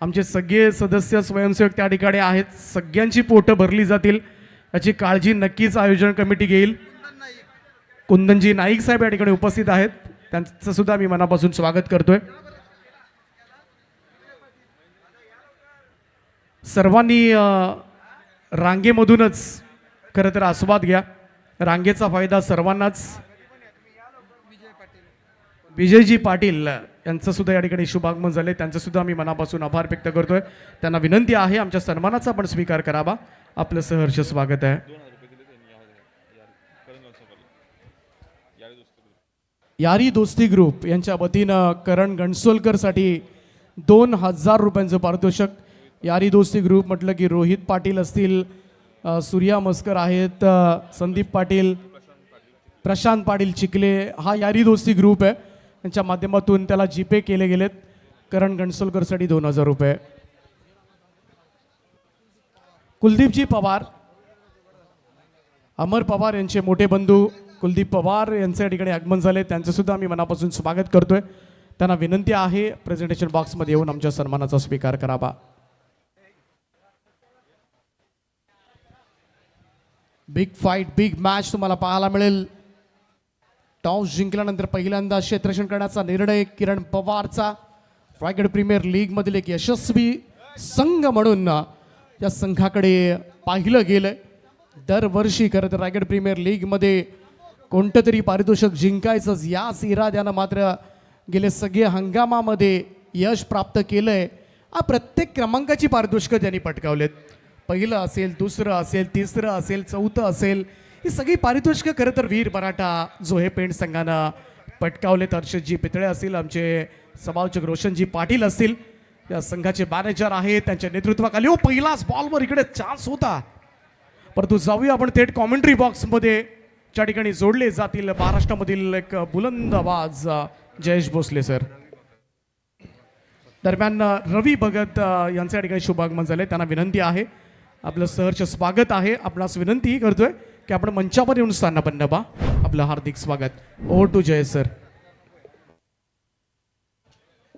आमचे सगळे सदस्य स्वयंसेवक त्या ठिकाणी आहेत. सगळ्यांची पोटं भरली जातील याची काळजी नक्कीच आयोजन कमिटी घेईल. कुंदनजी नाईक साहेब या ठिकाणी उपस्थित आहेत, त्यांचं सुद्धा मी मनापासून स्वागत करतोय. सर्वांनी रांगेमधूनच खरं तर आस्वाद घ्या. रांगेचा फायदा सर्वांनाच. विजयजी पाटील यांचं सुद्धा या ठिकाणी शुभागमन झाले, त्यांचं सुद्धा मी मनापासून आभार व्यक्त करतोय. त्यांना विनंती आहे आमच्या सन्मानाचा पण स्वीकार करावा. आपलं सहर्ष स्वागत आहे. यारी दोस्ती ग्रुप यांच्या वतीनं करण गणसोलकर साठी 2000 रुपयांचं पारितोषिक. यारी दोस्ती ग्रुप म्हटलं की रोहित पाटील असतील, सूर्या मस्कर आहेत, संदीप पाटील, प्रशांत पाटील चिखले, हा यारी दोस्ती ग्रुप आहे. त्यांच्या माध्यमातून त्याला जीपे केले गेलेत. करण गणसोलकरसाठी 2000 रुपये. कुलदीपजी पवार, अमर पवार यांचे मोठे बंधू कुलदीप पवार यांचे या ठिकाणी आगमन झाले, त्यांचं सुद्धा मी मनापासून स्वागत करतोय. त्यांना विनंती आहे प्रेझेंटेशन बॉक्समध्ये येऊन आमच्या सन्मानाचा स्वीकार करावा. बिग फाईट, बिग मॅच तुम्हाला पाहायला मिळेल. टॉस जिंकल्यानंतर पहिल्यांदा क्षेत्ररक्षण करण्याचा निर्णय किरण पवारचा. रायगड प्रीमियर लीग मधील एक यशस्वी संघ म्हणून या संघाकडे पाहिलं गेलंय. दरवर्षी खरं तर रायगड प्रीमियर लीग मध्ये कोणतं तरी पारितोषिक जिंकायचंच याच इराद्यानं मात्र गेले सगळे हंगामामध्ये यश प्राप्त केलंय. प्रत्येक क्रमांकाची पारितोषिकं त्यांनी पटकावलेत. पहिलं असेल, दुसरं असेल, तिसरं असेल, चौथं असेल, ही सगळी पारितोषिकं खरं तर वीर मराठा जोहे पेंट संघानं पटकावलेत. हर्षदजी पितळे असतील, आमचे समालोचक रोशनजी पाटील असतील, या संघाचे मॅनेजर आहेत, त्यांच्या नेतृत्वाखाली. पहिलाच बॉलवर इकडे चान्स होता, परंतु जाऊया आपण थेट कॉमेंट्री बॉक्समध्ये ज्या ठिकाणी जोडले जातील महाराष्ट्रामधील एक बुलंद आवाज जयेश भोसले सर. दरम्यान रवी भगत यांच्या ठिकाणी शुभागमन झाले, त्यांना विनंती आहे, आपलं सहर्ष स्वागत आहे. आपणास विनंतीही करतोय की आपण मंचावर येऊन स्थानापन्न व्हा. आपलं हार्दिक स्वागत. Over to Jayesh sir.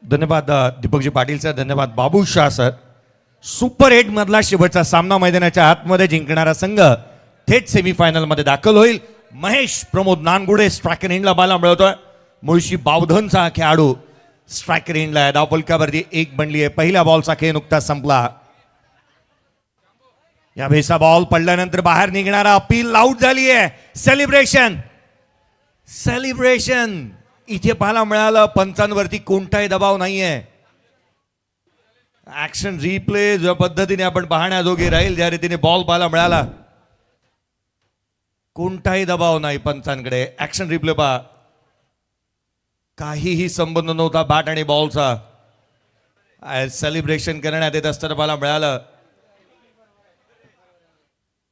धन्यवाद दीपकजी पाटील सर, धन्यवाद बाबू शाह सर. सुपर 8 मधला शेवटचा सामना मैदानाच्या आतमध्ये जिंकणारा संघ थेट सेमीफायनल मध्ये दाखल होईल. महेश प्रमोद नानगुडे स्ट्रायकर एंडला बाला मिळवतोय. मुळशी बावधनचा खेळाडू स्ट्रायकर एंडला आहे. धावफलकावरती 1 बनली आहे. पहिल्या बॉलचा खेळ नुकताच संपला. या भेसा बॉल पडल्यानंतर बाहेर निघणारा अपील आउट झाली आहे. सेलिब्रेशन सेलिब्रेशन इथे पाहायला मिळालं. पंचांवरती कोणताही दबाव नाहीये. ऍक्शन रिप्ले ज्या पद्धतीने आपण पाहण्याजोगे राहील, ज्या रीतीने बॉल पाहायला मिळाला, कोणताही दबाव नाही पंचांकडे. ऍक्शन रिप्ले पहा, काहीही संबंध नव्हता बॅट आणि बॉलचा. सेलिब्रेशन करण्यात येत असताना पाहायला मिळालं.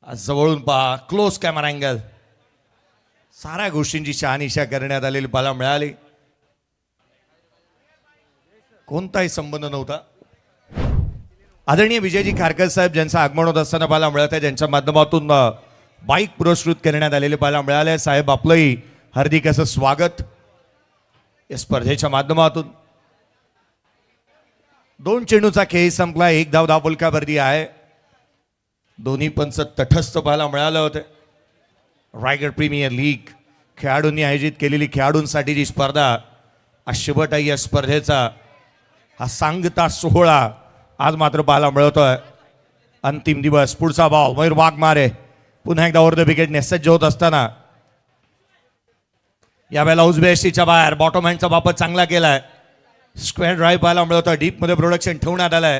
जवळून पहा, क्लोज कॅमेरा अँगल, साऱ्या गोष्टींची शहानिशा करण्यात आलेली पाहायला मिळाली. कोणताही संबंध नव्हता. आदरणीय विजयजी खारकर साहेब ज्यांचं आगमन होत असताना पाहायला मिळत आहे, ज्यांच्या माध्यमातून बाईक पुरस्कृत करण्यात आलेले पाहायला मिळाले. साहेब आपलंही हार्दिक असं स्वागत या स्पर्धेच्या माध्यमातून. 2 चेंडूचा खेळ संपला. 1 धाव धावफलकावरती आहे. दोन्ही पंच तटस्थ पाहायला मिळालं होते. रायगड प्रीमियर लीग खेळाडूंनी आयोजित केलेली खेळाडूंसाठीची स्पर्धा, हा शेवट आहे या स्पर्धेचा. हा सांगता सोहळा आज मात्र पाहायला मिळतोय. अंतिम दिवस. पुढचा बॉल मयूर वाघमारे पुन्हा एकदा ओव्हर द विकेट सज्ज होत असताना यावेळेला उजव्या बाहेर बॉटम हँडचा वापर चांगला केलाय. स्क्वेअर ड्राईव्ह पाहायला मिळतोय. डीप मध्ये प्रोडक्शन ठेवण्यात आलंय.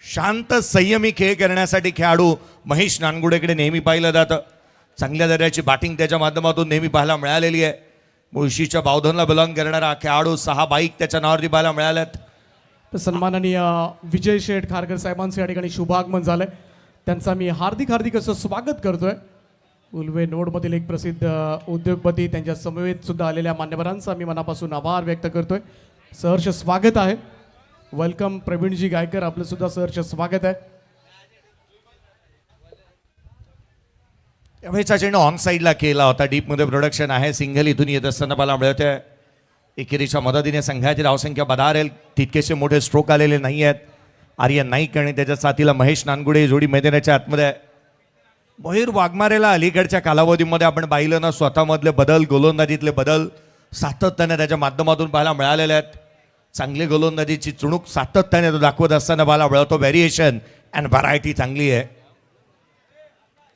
शांत संयमी खेळ करण्यासाठी खेळाडू महेश नानगुडेकडे नेहमी पाहिलं जातं. चांगल्या दर्जाची बॅटिंग त्याच्या माध्यमातून नेहमी पाहायला मिळालेली आहे. मुळशीच्या बावधनला बिलॉंग करणारा खेळाडू 6 बाईक त्याच्या नावावरती पाहायला मिळाल्यात. तर सन्माननीय विजय शेठ खारकर साहेबांचं या ठिकाणी शुभागमन झालंय, त्यांचा मी हार्दिक हार्दिक असं स्वागत करतोय. उल्वे नोडमधील एक प्रसिद्ध उद्योगपती, त्यांच्या समवेत सुद्धा आलेल्या मान्यवरांचा मी मनापासून आभार व्यक्त करतोय. सहर्ष स्वागत आहे. वेलकम प्रवीणजी गायकर, आपलं सुद्धा सहर्ष स्वागत आहे. यावेळेचा चेंडू ऑन साईडला केला होता. डीप मध्ये प्रोडक्शन आहे. सिंगल इथून येत असताना पाहायला मिळत आहे. एकेरीच्या मदतीने संघाची धावसंख्या बदारेल तितकेसे मोठे स्ट्रोक आलेले नाही आहेत. आर्यन नाईक आणि त्याच्या साथीला महेश नानगुडे ही जोडी मैदानाच्या आतमध्ये आहे. मयूर वाघमारेला अलीकडच्या कालावधीमध्ये आपण पाहिलं ना, स्वतःमधले बदल, गोलंदाजीतले बदल सातत्याने त्याच्या माध्यमातून पाहायला मिळालेले आहेत. चांगली गोलंदाजीची चुणूक सातत्याने तो दाखवत असताना पाहायला मिळतो. व्हेरिएशन अँड व्हरायटी चांगली आहे.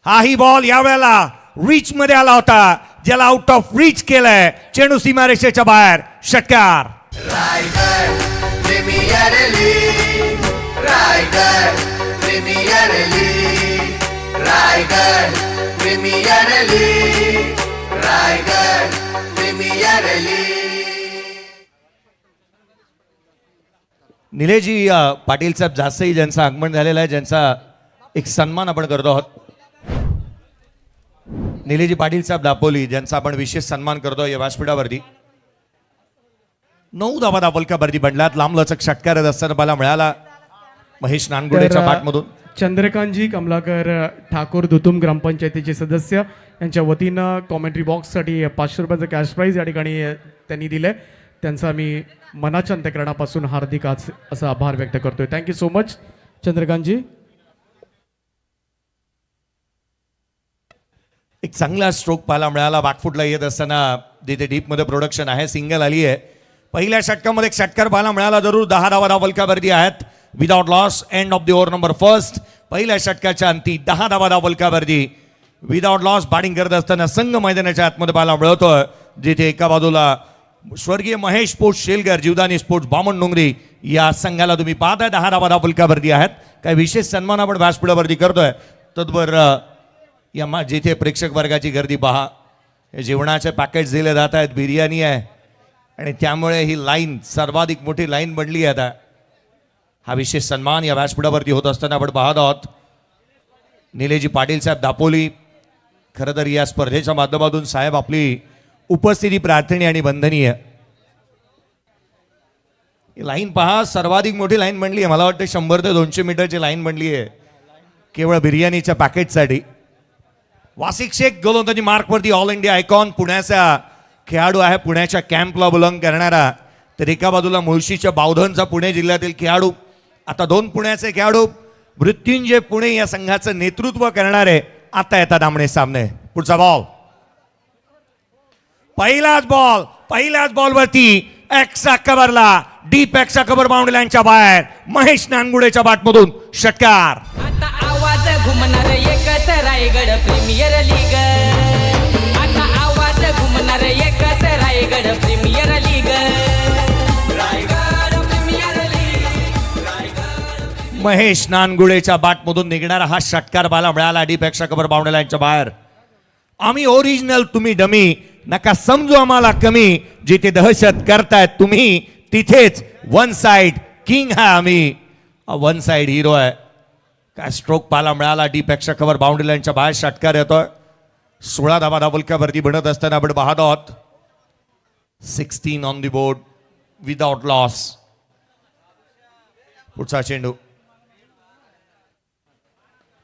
हाही बॉल यावेळेला रीच मध्ये आला होता, ज्याला आउट ऑफ रीच केलंय. चेंडू सीमारेषेच्या बाहेर, षटकार. Raigad premier league, Raigad premier league, Raigad premier league, Raigad premier league. Nileshji Patil साहेब जास्तही ज्यांचं आगमन झालेलं आहे, ज्यांचा एक सन्मान आपण करतो आहोत. निलेशजी पाटील साहेब दापोली, ज्यांचा आपण विशेष सन्मान करतो या व्यासपीठावरती. 9 धावा दापोलकावरती बनल्यात. लांबलचक षटकार असताना मला मिळाला महेश नानगुडेच्या बॅटमधून. चंद्रकांतजी कमलाकर ठाकूर दुतुम ग्रामपंचायतीचे सदस्य यांच्या वतीनं कॉमेंट्री बॉक्ससाठी 500 रुपयाचं कॅश प्राईज या ठिकाणी त्यांनी दिले. त्यांचा मी मनाच्या अंतःकरणापासून हार्दिक असा आभार व्यक्त करतोय. Thank you so much Chandrakantji. एक चांगला स्ट्रोक पाहायला मिळाला. बॅकफुटला येत असताना तिथे डीपमध्ये प्रोडक्शन आहे, सिंगल आली आहे. पहिल्या षटकामध्ये एक षटकार पाहायला मिळाला जरूर. 10 धावा दापोलकावरती आहेत without loss. End of the over number first. पहिल्या षटकाच्या अंती 10 धावा दापोलकावरती विदाउट लॉस. बॅटिंग करत असताना संघ मैदानाच्या आतमध्ये पाहायला मिळतोय, जिथे एका बाजूला स्वर्गीय महेश स्पोर्ट्स शेलगर, जीवदानी स्पोर्ट्स बामण डोंगरी या संघाला तुम्ही पाहताय. 10 धावा दापोलकावरती आहेत. काही विशेष सन्मान आपण व्यासपीठावरती करतोय. तत्पर या जिथे प्रेक्षक वर्गाची गर्दी पहा. हे जेवणाचे पॅकेट्स दिले जात आहेत, बिर्याणी आहे आणि त्यामुळे ही लाईन सर्वाधिक मोठी लाईन बनली आहे. आता हा विशेष सन्मान या व्यासपीठावरती होत असताना आपण पाहत आहोत. निलेशजी पाटील साहेब दापोली, खरं तर या स्पर्धेच्या माध्यमातून साहेब आपली उपस्थिती प्रार्थनीय आणि वंदनीय. लाईन पहा, सर्वाधिक मोठी लाईन बनली आहे. मला वाटतं 100 ते 200 मीटरची लाईन बनली आहे केवळ बिर्याणीच्या पॅकेटसाठी. वासिक शेख गोलंदाजी मार्कवरती ऑल इंडिया आयकॉन, पुण्याचा खेळाडू आहे, पुण्याच्या कॅम्पला बिलॉंग करणारा. तर एका बाजूला मुळशीच्या बावधनचा पुणे जिल्ह्यातील खेळाडू. आता 2 पुण्याचे खेळाडू मृत्युंजय पुणे या संघाचं नेतृत्व करणारे आता येतात आमने सामने. पुढचा बॉल, पहिल्याच बॉलवरती एक्सचा कव्हरला, डीप एक्सचा कव्हर बाउंड्री लाईनच्या बाहेर. महेश नानगुडेच्या बॅटमधून षटकार. आता आवाज घुमणार एकच रायगड प्रीमियर लीग. आता आवाज घुमणार एकच Raigad premier league. Raigad premier league, Raigad. Mahesh नानगुडेच्या बॅटमधून निघणारा हा षटकार बाला मिळाला. डीप एक्सचा कव्हर बाउंड्री लाईनच्या बाहेर. आम्ही ओरिजिनल, तुम्ही डमी. नका समजू आम्हाला कमी. जिथे दहशत करतायत तुम्ही, तिथेच वन साइड किंग है आम्ही. वन साइड हिरो आहे. काय स्ट्रोक पाहायला मिळाला. डीप एक्सचा कव्हर बाउंड्री लाईनच्या बाहेर षटकार येतोय. 16 धावा दापोलकावरती बनत असताना आपण पाहत आहोत. 16 on the board without loss. पुढचा चेंडू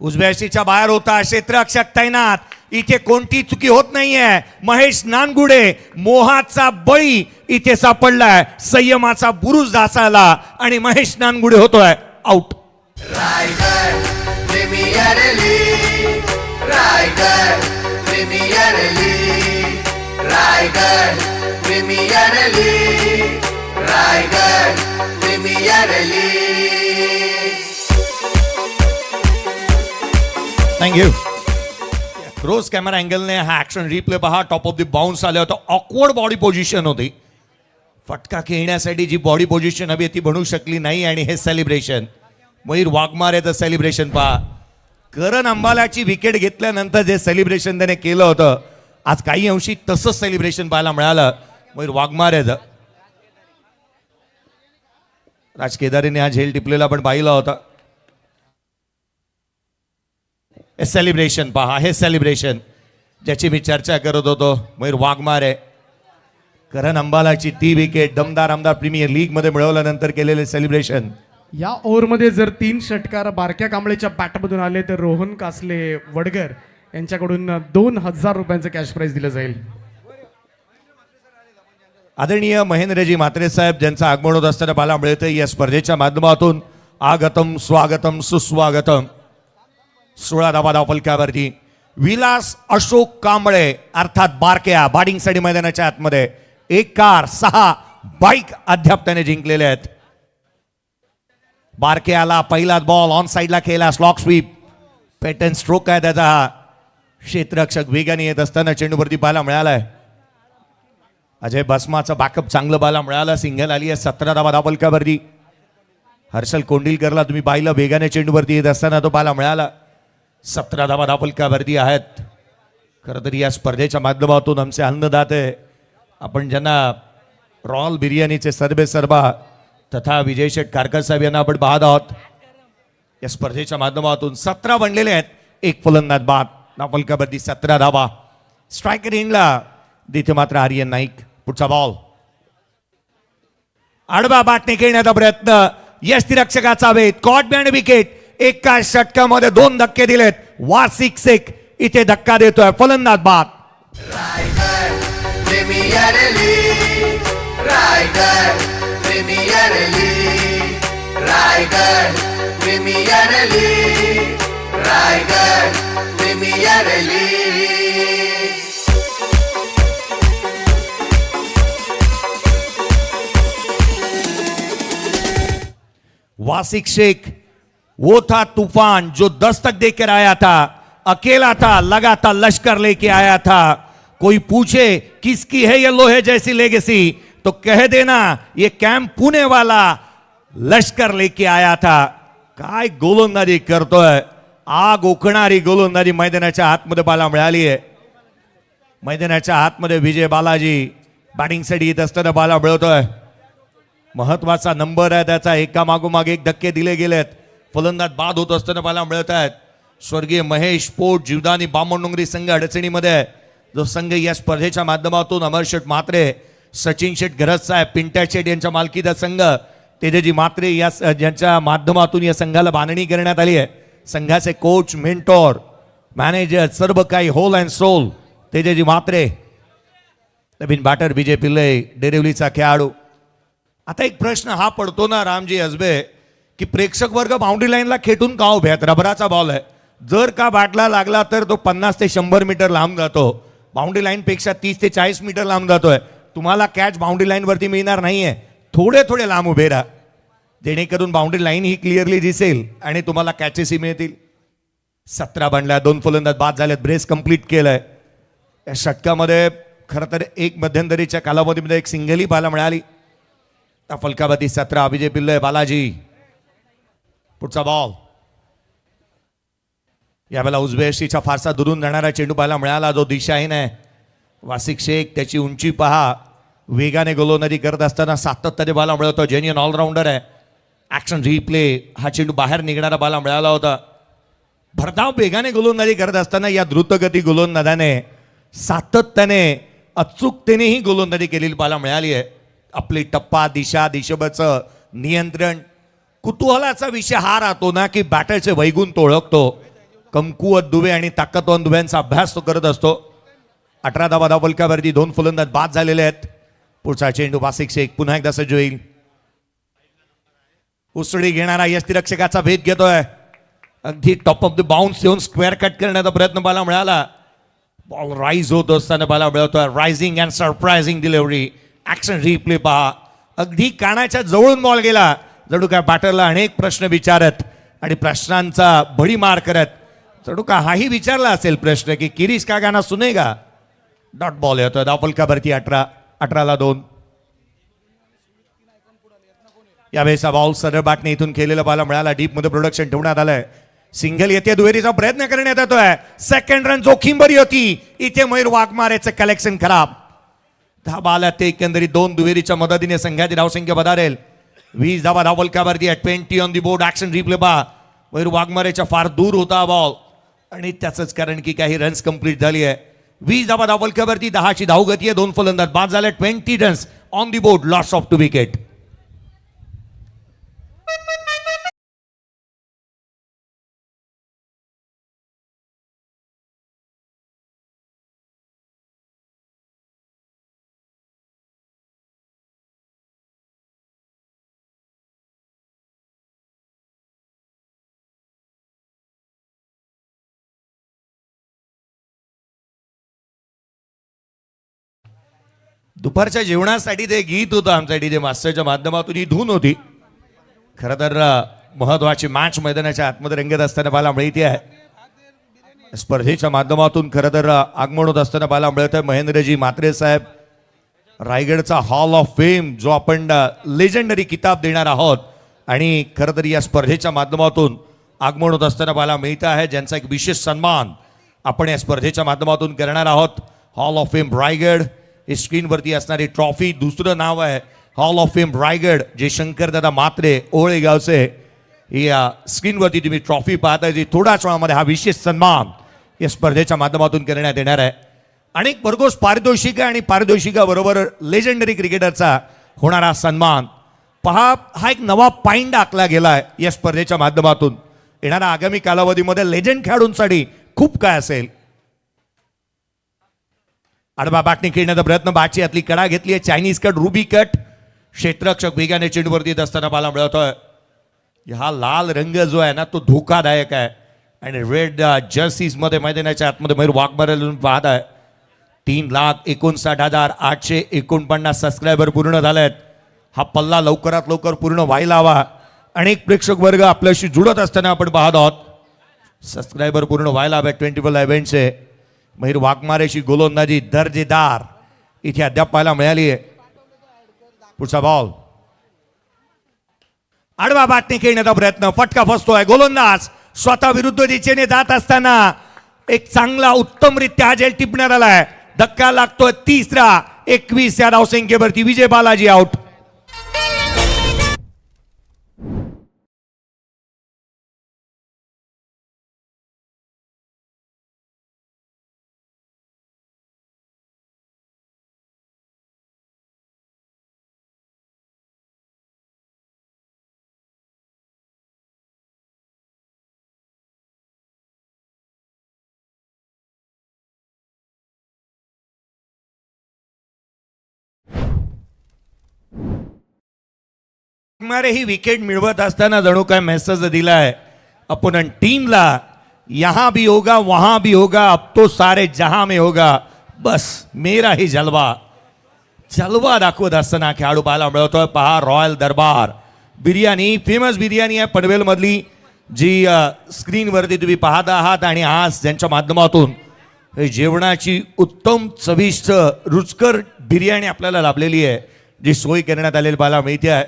उजव्याशीच्या बाहेर होता. क्षेत्ररक्षक तैनात. इथे कोणती चुकी होत नाहीये. महेश नानगुडे मोहाचा बळी इथे सापडलाय. संयमाचा बुरुज धासायला आणि महेश नानगुडे होतोय out. Raigad premier league, Raigad premier league, Raigad premier league, Raigad premier league. Thank you. Cross camera अँगलने हा ऍक्शन रिप्ले पहा. टॉप ऑफ द बाउन्स आले होतं. ऑकवर्ड बॉडी पोझिशन होती. फटका खेळण्यासाठी जी बॉडी पोझिशन हवी ती बनू शकली नाही. आणि हे सेलिब्रेशन मयूर वाघमारेचं सेलिब्रेशन पहा. करण अंबालाची विकेट घेतल्यानंतर जे सेलिब्रेशन त्याने केलं होतं, आज काही अंशी तसंच सेलिब्रेशन पाहायला मिळालं मयूर वाघमारेचं. राज केदारीने हा झेल टिपलेला पण पाहिलं होतं. हे सेलिब्रेशन पहा. हे सेलिब्रेशन ज्याची मी चर्चा करत होतो. मयूर वाघमारे, करण अंबालाची ती विकेट दमदार आमदार प्रीमियर लीग मध्ये मिळवल्यानंतर केलेले सेलिब्रेशन. या ओव्हरमध्ये जर 3 षटकार बारक्या कांबळेच्या बॅटमधून आले तर रोहन कासले वडगर यांच्याकडून 2000 रुपयांचं कॅश प्राईज दिलं जाईल. आदरणीय महेंद्रजी म्हात्रे साहेब, ज्यांचं आगमन होत असताना पाहायला मिळतं या स्पर्धेच्या माध्यमातून आगतम स्वागतम सुस्वागतम. 16 धावा फलकावरती विलास अशोक कांबळे अर्थात बारक्या बॅटिंगसाठी मैदानाच्या आतमध्ये 1 कार 6 बाईक अद्याप त्याने जिंकलेले आहेत. बारक्याला पहिलाच बॉल ऑन साइडला खेळला, स्लॉक स्वीप पॅटर्न स्ट्रोक आहे त्याचा. हा क्षेत्ररक्षक वेगाने येत असताना चेंडूवरती बाला मिळालाय. अजय बसमाचं बॅकअप चांगलं बाला मिळालं, सिंगल आली आहे. 17 धावा फलकावरती हर्षल कोंडिलकरला तुम्ही पाहिलं वेगाने चेंडूवरती येत असताना तो बाला मिळाला. 17 धावा फलकावरती आहेत. खरं तर या स्पर्धेच्या माध्यमातून आमचे अन्नदाते आपण ज्यांना रॉयल बिर्याणीचे सर्वे सर्वा तथा विजय शेठ कारकर साहेब यांना आपण पाहत आहोत. या स्पर्धेच्या माध्यमातून 17 बनलेले आहेत. 1 फलंदाज बाद. फलकावरती 17 धावा. स्ट्रायकर इंडला तिथे मात्र आर्यन नाईक. पुढचा बॉल आडवा बाटने खेळण्याचा प्रयत्न, यष्टिरक्षकाचा वेध, कॉट बँड विकेट. एका षटकामध्ये 2 धक्के दिलेत. वार्षिक शेख इथे धक्का देतोय, फलंदाज बाद. Raigad premier league, Raigad premier league, Raigad premier league, Raigad premier league. Wasik Shaikh वो था तूफान जो दस्तक देकर आया था, अकेला था, लगा था लश्कर लेके आया था. कोई पूछे किसकी है ये लोहे जैसी लेगेसी तो कह देना ये कैंप पुणे वाला लश्कर लेके आया था. काय गोलंदाजी करतोय, आग ओकणारी गोलंदाजी मैदानाच्या आतमध्ये बाला मिळाली आहे. मैदानाच्या आतमध्ये विजय बालाजी बॅटिंगसाठी येत असताना बाला मिळवतोय. महत्वाचा नंबर आहे त्याचा. एका मागोमाग 1 धक्के दिले गेलेत. फलंदाज बाद होत असताना बाला मिळत आहेत. स्वर्गीय महेश पोट जीवदानी बामणडोंगरी संघ अडचणीमध्ये आहे. जो संघ या स्पर्धेच्या माध्यमातून अमर शेठ म्हात्रे, सचिन शेठ गरज साहेब, पिंट्या शेठ यांच्या मालकीचा संघ तेजाजी म्हात्रे या ज्यांच्या माध्यमातून या संघाला बांधणी करण्यात आली आहे. संघाचे कोच, मेंटॉर, मॅनेजर सर्व काही whole and soul Tejaji Mhatre. नवीन बॅटर विजय पिल्ले डेरिवलीचा खेळाडू. आता एक प्रश्न हा पडतो ना रामजी हसबे की प्रेक्षक वर्ग बाउंड्री लाईनला खेटून का उभे आहेत? रबराचा बॉल आहे. जर का बॅटला लागला तर तो 50 ते 100 मीटर लांब जातो. बाउंड्री लाईन पेक्षा 30 ते 40 मीटर लांब जातोय. तुम्हाला कॅच बाउंड्री लाईन वरती मिळणार नाहीये. थोडे थोडे लांब उभे राहा, जेणेकरून बाउंड्री लाईन ही क्लिअरली दिसेल आणि तुम्हाला कॅचेसही मिळतील. 17 बनल्या, 2 फलंदाज बाद झालेत. ब्रेस कंप्लीट केलंय. या षटकामध्ये खरं तर एक मध्यंतरीच्या कालावधीमध्ये 1 सिंगलही पाहायला मिळाली. फलकावरती 17 विजय पिल्ले बालाजी. पुढचा बॉल यावेळेला उजव्याशीच्या फारसा दुरून जाणारा चेंडू पाहायला मिळाला जो दिशाहीन आहे. वासिक शेख त्याची उंची पहा, वेगाने गोलंदाजी करत असताना सातत्याने बाला मिळवतो. जेन्युइन ऑलराऊंडर आहे. ऍक्शन रिप्ले हा चेंडू बाहेर निघणारा बाला मिळाला होता. भरधाव वेगाने गोलंदाजी करत असताना या द्रुतगती गोलंदाजाने सातत्याने अचूकतेनेही गोलंदाजी केलेली बाला मिळाली आहे. आपली टप्पा, दिशा, दिशेचं नियंत्रण, कुतूहलाचा विषय हा राहतो ना की बॅटरचे वैगुण तो ओळखतो. कमकुवत दुवे आणि ताकदवान दुव्यांचा अभ्यास तो करत असतो. 18 धावा फलकावरती 2 फलंदाज बाद झालेले आहेत. पुढचा चेंडू वासिक शेख पुन्हा एकदा सज्ज होईल. उसळी घेणारा यष्टिरक्षकाचा भेद घेतोय. अगदी टॉप ऑफ द बाउन्स येऊन स्क्वेअर कट करण्याचा प्रयत्न बाला मिळाला. बॉल राईज होत असताना बाला मिळवतोय. Rising and surprising delivery. Action replay पहा, अगदी कानाच्या जवळून बॉल गेला. जणू काय बॅटरला अनेक प्रश्न विचारत आणि प्रश्नांचा भडीमार करत जणू का हाही विचारला असेल प्रश्न की किरीश का गाना सुनेगा. डॉट बॉल येतोय. धावफलकावरती 18ला 2. यावेळेचा बॉल सरळ बॅटने इथून खेळलेला बाला मिळाला. डीप मध्ये प्रोडक्शन ठेवण्यात आलंय. सिंगल येते, दुहेरीचा प्रयत्न करण्यात येतोय. सेकंड रन जोखीम बरी होती. इथे मयूर वाघमारेचं कलेक्शन खराब. 10 बाला ते एकंदरीत 2 दुहेरीच्या मदतीने संघाची धावसंख्या वधारेल. 20 धावा धावफलकावरती 20 on the board. Action replay पहा, मयूर वाघमारेच्या फार दूर होता बॉल आणि त्याचंच कारण की काही रन्स कंप्लीट झाली आहे. 20 धावा धावफलकावरती 10ची धावगती आहे. 2 फलंदाज बाद झाले. 20 runs on the board. Loss of 2 wicket. दुपारच्या जेवणासाठी ते गीत होतं आमच्या डीजे मास्टरच्या माध्यमातून, ही धून होती. खरं तर महत्वाची मॅच मैदानाच्या आतमध्ये रंगत असताना पाहायला मिळते आहे. स्पर्धेच्या माध्यमातून खरं तर आगमन होत असताना पाहायला मिळत आहे महेंद्रजी म्हात्रे साहेब, रायगडचा हॉल ऑफ फेम जो आपण लेजेंडरी किताब देणार आहोत. आणि खरं तर या स्पर्धेच्या माध्यमातून आगमन होत असताना पाहायला मिळत आहे, ज्यांचा एक विशेष सन्मान आपण या स्पर्धेच्या माध्यमातून करणार आहोत. हॉल ऑफ फेम रायगड ही स्क्रीनवरती असणारी ट्रॉफी, दुसरं नाव आहे हॉल ऑफ फेम रायगड, जे शंकरदादा म्हात्रे ओळे गावचे. या स्क्रीनवरती तुम्ही ट्रॉफी पाहताय, जी थोड्याच वेळामध्ये हा विशेष सन्मान या स्पर्धेच्या माध्यमातून करण्यात येणार आहे. अनेक भरघोस पारितोषिका आणि पारितोषिकाबरोबर लेजेंडरी क्रिकेटरचा होणारा सन्मान पहा, हा एक नवा पाईंड आखला गेलाय या स्पर्धेच्या माध्यमातून. येणाऱ्या आगामी कालावधीमध्ये लेजंड खेळाडूंसाठी खूप काय असेल. आडवा बॅटने खेळण्याचा प्रयत्न, बॅटची आतली कडा घेतली आहे, चायनीज कट, रुबी कट. क्षेत्ररक्षक वेगाने चेंडूवरती येत असताना पाहायला मिळतोय. हा लाल रंग जो आहे ना, तो धोकादायक आहे. आणि रेड जर्सीज मध्ये मैदानाच्या आतमध्ये मयूर वाघमारे पाहत आहे. 3,59,849 सबस्क्रायबर पूर्ण झालेत. हा पल्ला लवकरात लवकर पूर्ण व्हायला हवा. अनेक प्रेक्षक वर्ग आपल्याशी जुळत असताना आपण पाहत आहोत. सबस्क्रायबर पूर्ण व्हायला हवे 24 इव्हेंटचे. मयूर वाघमारेची गोलंदाजी दर्जेदार इथे अद्याप पाहायला मिळाली आहे. पुढचा बॉल आडवा बॅटने खेळण्याचा प्रयत्न, फटका फसतोय. गोलंदाज स्वतः विरुद्ध दिशेने जात असताना एक चांगला उत्तमरित्या झेल टिपण्यात आलाय. धक्का लागतोय. तिसरा 21 या धावसंख्येवरती विजय बालाजी आउट. मारे ही विकेट मिळवत असताना जणू काय मेसेज दिलाय अपोनंट टीमला, यहां भी होगा वहां भी होगा, अब तो सारे जहां में होगा, बस मेरा ही जलवा. जलवा दाखवत असताना खेळाडू पाहायला मिळतोय. पहा, रॉयल दरबार बिर्याणी, फेमस बिर्याणी आहे पनवेल मधली, जी स्क्रीनवरती तुम्ही पाहत आहात. आणि आज ज्यांच्या माध्यमातून हे जेवणाची उत्तम चविष्ट रुचकर बिर्याणी आपल्याला लाभलेली आहे, जी सोय करण्यात आलेली पाहायला मिळते आहे.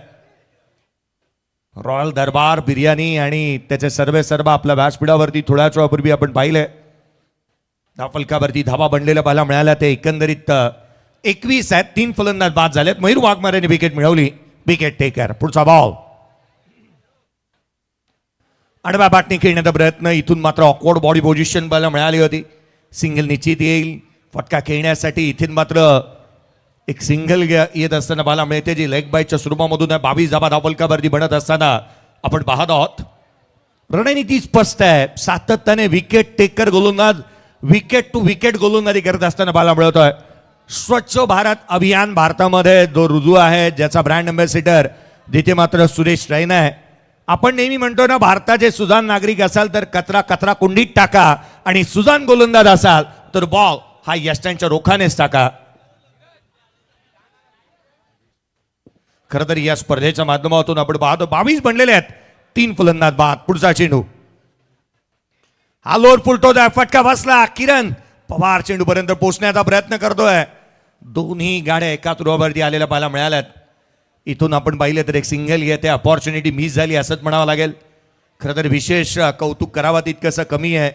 रॉयल दरबार बिर्याणी आणि त्याचे सर्व आपल्या व्यासपीठावरती थोड्याच वेळापूर्वी आपण पाहिले. धावफलकावरती धावा बनलेल्या पाहायला मिळाल्या. ते एकंदरीत 21 आहेत. 3 फलंदाज बाद झालेत. मयूर वाघमारेने विकेट मिळवली. Wicket taker. पुढचा बॉल आडव्या बॅटने खेळण्याचा प्रयत्न, इथून मात्र ऑकवर्ड बॉडी पोझिशन पाहायला मिळाली होती. सिंगल निश्चित येईल. फटका खेळण्यासाठी इथून मात्र एक सिंगल येत असताना पाहायला मिळते, जी लेग बाईटच्या स्वरूपामधून 22 धावा धावफलकावरती बनत असताना आपण पाहत आहोत. रणनीती स्पष्ट आहे. सातत्याने विकेट टेकर गोलंदाज विकेट टू विकेट गोलंदाजी करत असताना पाहायला मिळतोय. स्वच्छ भारत अभियान भारतामध्ये जो रुजू आहे, ज्याचा ब्रँड अँबॅसिडर जिथे मात्र सुरेश रैना आहे. आपण नेहमी म्हणतो ना, भारताचे सुजाण नागरिक असाल तर कचरा कचरा कुंडीत टाका, आणि सुजाण गोलंदाज असाल तर बॉल हा यष्टांच्या रोखानेच टाका. खरं तर या स्पर्धेच्या माध्यमातून आपण पाहतो 22 बनलेले आहेत. 3 फलंदाज बाद. पुढचा चेंडू हा लोअर फुलटोय. फटका बसला. किरण पवार चेंडूपर्यंत पोहोचण्याचा प्रयत्न करतोय. दोन्ही गाड्या एकाच रोवरती आलेल्या पाहायला मिळाल्यात. इथून आपण पाहिले तर एक सिंगल येते. अपॉर्च्युनिटी मिस झाली असंच म्हणावं लागेल. खरं तर विशेष कौतुक करावं तितकंसं कमी आहे.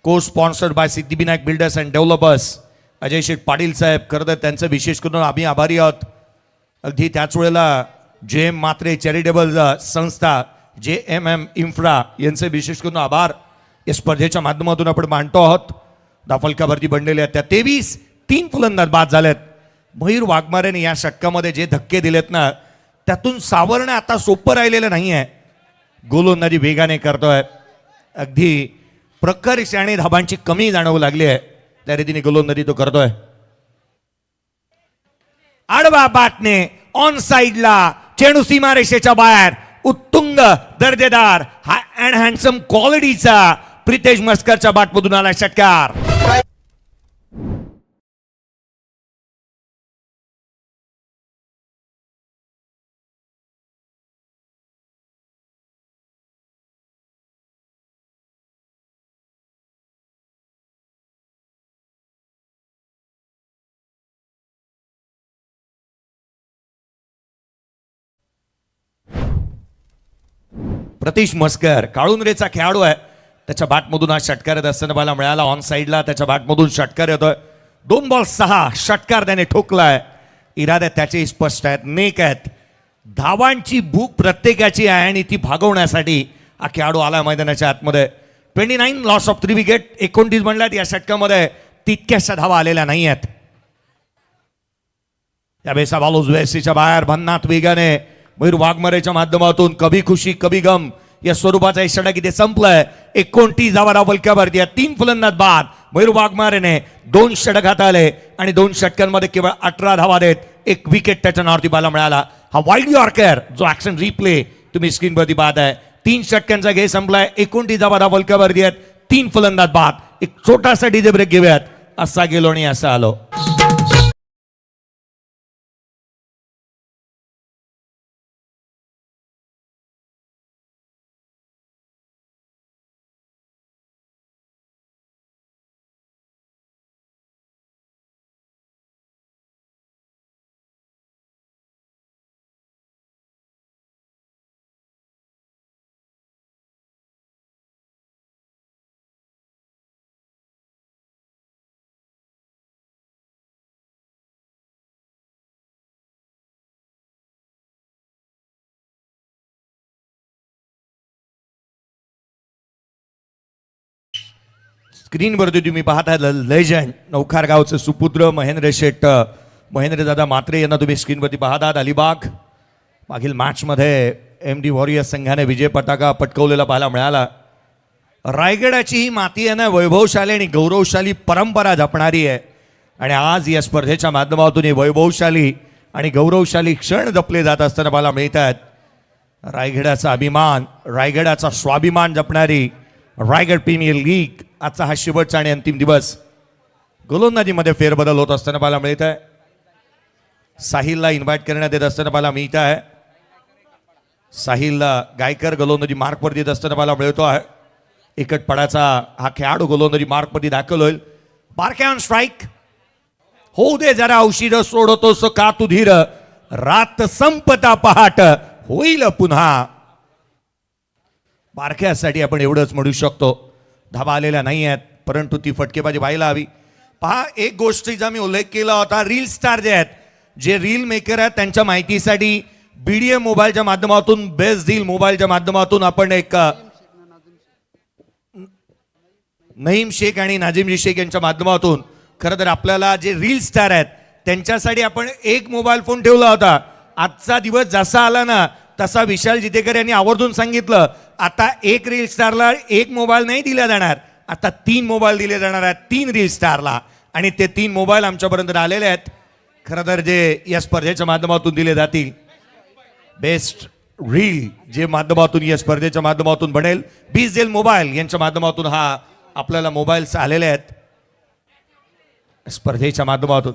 Co sponsored by Siddhivinayak builders and developers Ajay Sheth Patil साहेब, खरं तर त्यांचं विशेष करून आम्ही आभारी आहोत. अगदी त्याच वेळेला JM म्हात्रे चॅरिटेबल संस्था JMM इन्फ्रा यांचे विशेष करून आभार या स्पर्धेच्या माध्यमातून आपण मांडतो आहोत. धावफलकावरती बनलेल्या त्या 23 3 फलंदाज बाद झालेत. मयूर वाघमारेने या षटकामध्ये जे धक्के दिलेत ना, त्यातून सावरणं आता सोपं राहिलेलं नाही आहे. गोलंदाजी वेगाने करतोय. अगदी प्रखर आणि धाबांची कमी जाणवू लागली आहे, त्या रीतीने गोलंदाजी तो करतोय. आडवा बॅटने ऑन साइडला चेंडू सीमारेषेच्या बाहेर. उत्तुंग दर्जेदार हा अँड हँडसम क्वालिटीचा प्रितेश मस्करच्या बॅटमधून आला षटकार. प्रतीश मस्कर काळुंद्रेचा खेळाडू आहे. त्याच्या बॅटमधून हा षटकार येत असताना पाहायला मिळाला. ऑन साईडला त्याच्या बॅटमधून षटकार येतोय. 2 बॉल 6 षटकार त्याने ठोकलाय. इरादे त्याचे स्पष्ट आहेत, नेक आहेत. धावांची भूक प्रत्येकाची आहे आणि ती भागवण्यासाठी हा खेळाडू आला मैदानाच्या आतमध्ये. 29 लॉस ऑफ 3 विकेट. 29 म्हणल्यात या षटकामध्ये तितक्याशा धावा आलेल्या नाही आहेत. या बेसा बॉल उजव्या बाहेर भन्नाट वेगाने मयूर वाघमारेच्या माध्यमातून कभी खुशी कभी गम या स्वरूपाचा षटक इथे संपलाय. 29 धावा डावलक्यावरती 3 फलंदाज बाद. मयूर वाघमारेने 2 षटक हाताळले आणि 2 षटकांमध्ये केवळ 18 धावा देत 1 विकेट त्याच्या नावावरती पाहायला मिळाला. हा वाईल्ड यॉर्कर जो ऍक्शन रिप्ले तुम्ही स्क्रीनवरती पाहत आहे. 3 षटकांचा खेळ संपलाय. 29 धावा डावलक्यावरती 3 फलंदाज बाद. एक छोटासा डीजे ब्रेक घेऊयात. असा गेलो आणि असा आलो. स्क्रीनवरती तुम्ही पाहताय लेजंड नौखार गावचे सुपुत्र महेंद्र शेट महेंद्रदादा मात्रे यांना तुम्ही स्क्रीनवरती पाहतात. अलिबाग मागील मॅचमध्ये MD वॉरियर्स संघाने विजय पताका पटकवलेला पाहायला मिळाला. रायगडाची ही माती आहे ना, वैभवशाली आणि गौरवशाली परंपरा जपणारी आहे आणि आज या स्पर्धेच्या माध्यमातून हे वैभवशाली आणि गौरवशाली क्षण जपले जात असताना पाहायला मिळत आहेत. रायगडाचा अभिमान, रायगडाचा स्वाभिमान जपणारी रायगड प्रीमियर लीग आजचा हा शेवटचा आणि अंतिम दिवस. गोलंदाजीमध्ये फेरबदल होत असताना पाहायला मिळत आहे. साहिलला इन्व्हाइट करण्यात येत असताना पाहायला मिळत आहे. साहिलला गायकर गोलंदाजी मार्कवर देत असताना पाहायला मिळतो आहे. एकट पडाचा हा खेळाडू गोलंदाजी मार्कमध्ये दाखल होईल. बारके ऑन स्ट्राईक. होऊ दे जरा उशीर सोडतोस का तू धीर, रात संपता पहाट होईल पुन्हा. बारक्यासाठी आपण एवढंच म्हणू शकतो. धावा आलेल्या नाही आहेत परंतु ती फटकेबाजी व्हायला हवी. पहा, एक गोष्टीचा मी उल्लेख केला होता. रील स्टार जे आहेत, जे रील मेकर आहेत, त्यांच्या माहितीसाठी BDM मोबाईलच्या माध्यमातून बेस्ट डील मोबाईलच्या माध्यमातून आपण एक नईम शेख आणि नाजिमजी शेख यांच्या माध्यमातून खरं तर आपल्याला जे रील स्टार आहेत त्यांच्यासाठी आपण एक मोबाईल फोन ठेवला होता. आजचा दिवस जसा आला ना तसा विशाल जितेकर यांनी आवर्जून सांगितलं, आता एक रील स्टारला एक मोबाईल नाही दिला जाणार, आता 3 मोबाईल दिले जाणार आहेत 3 रील स्टारला. आणि ते 3 मोबाईल आमच्यापर्यंत आलेले आहेत. खरं तर जे या स्पर्धेच्या माध्यमातून दिले जातील, बेस्ट रील जे माध्यमातून या स्पर्धेच्या माध्यमातून बनेल, बीजेल मोबाईल यांच्या माध्यमातून हा आपल्याला मोबाईल्स आलेले आहेत. स्पर्धेच्या माध्यमातून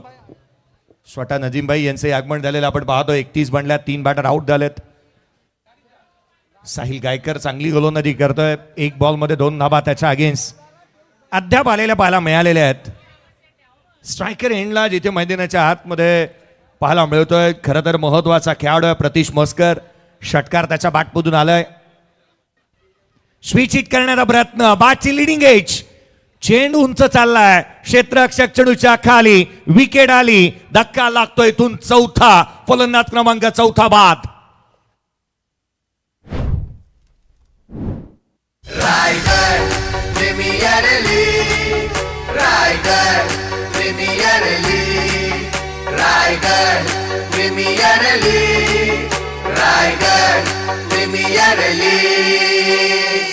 स्वतः नजीमभाई यांचे आगमन झालेलं आपण पाहतो. 31 बनल्यात, 3 बॅटर आउट झालेत. साहिल गायकर चांगली गोलंदाजी करतोय. 1 बॉलमध्ये 2 धाबा त्याच्या अगेन्स्ट अद्याप आलेल्या पाहायला मिळालेल्या आहेत. स्ट्रायकर एंडला जिथे मैदानाच्या आतमध्ये पाहायला मिळतोय खरं तर महत्वाचा खेळाडू आहे प्रतीश मस्कर. षटकार त्याच्या बॅटमधून आलाय. स्विच हिट करण्याचा प्रयत्न, बाची लिडिंग एज, चेंडू उंच चाललाय, क्षेत्ररक्षक चेंडूच्या खाली, विकेट आली, धक्का लागतोय. इथून चौथा फलंदाज क्रमांक 4 बाद. Raigad premier league, Raigad premier league, Raigad premier league, Raigad premier league.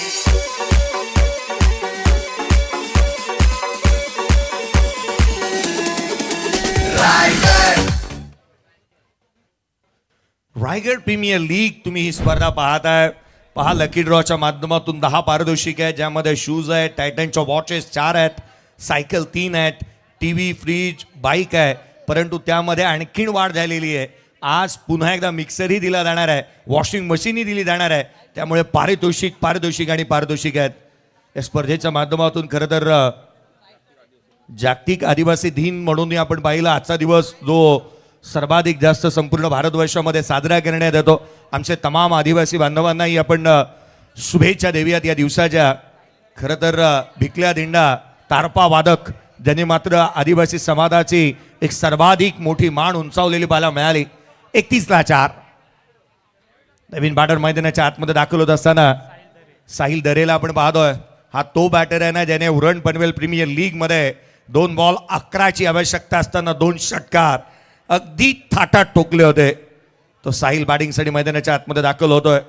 Raigad premier league तुम्ही ही स्पर्धा पाहताय. पहा, लकी ड्रॉच्या माध्यमातून 10 पारितोषिक आहे, ज्यामध्ये शूज आहेत, टायटनच्या वॉचेस 4 आहेत, सायकल 3 आहेत, TV, फ्रीज, बाईक आहे. परंतु त्यामध्ये आणखीन वाढ झालेली आहे. आज पुन्हा एकदा मिक्सरही दिला जाणार आहे, वॉशिंग मशीनही दिली जाणार आहे. त्यामुळे पारितोषिक आणि पारितोषिक आहेत. या स्पर्धेच्या माध्यमातून खरं तर जागतिक आदिवासी दिन म्हणून आपण पाहिलं. आजचा दिवस जो सर्वाधिक जास्त संपूर्ण भारतवर्षामध्ये साजरा करण्यात येतो. आमचे तमाम आदिवासी बांधवांनाही आपण शुभेच्छा देऊयात या दिवसाच्या. खरं तर भिकल्या दिंडा तारपा वादक ज्यांनी मात्र आदिवासी समाजाची एक सर्वाधिक मोठी मान उंचावलेली पाहायला मिळाली. 31-4 नवीन बॅटर मैदानाच्या आतमध्ये दाखल होत असताना साहिल दरेला आपण पाहतोय. हा तो बॅटर आहे ना ज्याने उरण पनवेल प्रीमियर लीग मध्ये 2 बॉल 11ची आवश्यकता असताना 2 षटकार अगदी थाटात ठोकले होते. तो साहिल बॅटिंगसाठी मैदानाच्या आतमध्ये दाखल होतोय.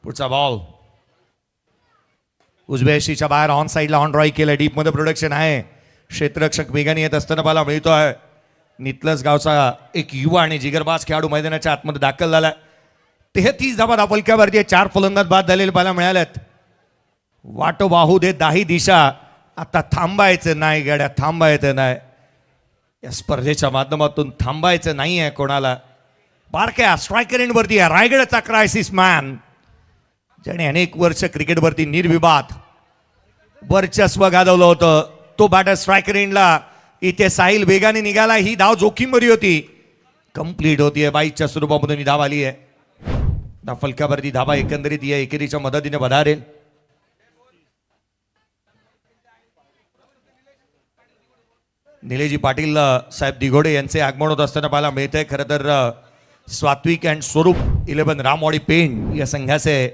पुढचा बॉल उजव्या यशीच्या बाहेर ऑन साईडला ऑन ड्राईव्ह केलं. डीप मध्ये प्रोडक्शन आहे. क्षेत्ररक्षक वेगाने येत असताना पाहायला मिळतोय. नितलस गावचा एक युवा आणि जिगरबाज खेळाडू मैदानाच्या आतमध्ये दाखल झाला. 33 धावा दाफलक्यावरती 4 फलंदाज बाद झालेले पाहायला मिळाल्यात. वाटो वाहू दे दाही दिशा. आता थांबायचं नाही गड्या, थांबायचं नाही. या स्पर्धेच्या माध्यमातून थांबायचं नाही आहे कोणाला. बारक्या स्ट्रायकर एंडवरती आहे रायगडचा क्रायसिस मॅन, ज्याने अनेक वर्ष क्रिकेटवरती निर्विवाद वर्चस्व गाजवलं होतं. तो बॅटर स्ट्रायकर एंडला. इथे साहिल वेगाने निघाला. ही धाव जोखीमभरी होती. कंप्लीट होतीये. 22च्या स्वरूपामधून ही धाव आली आहे. फलकावरती धावा एकंदरीत या एकेरीच्या मदतीने वधारेल. निलेजी पाटील साहेब दिघोडे यांचे आगमन होत असताना पाहायला मिळतंय. खरं तर स्वात्विक अँड स्वरूप 11 रामवाडी पेण या संघाचे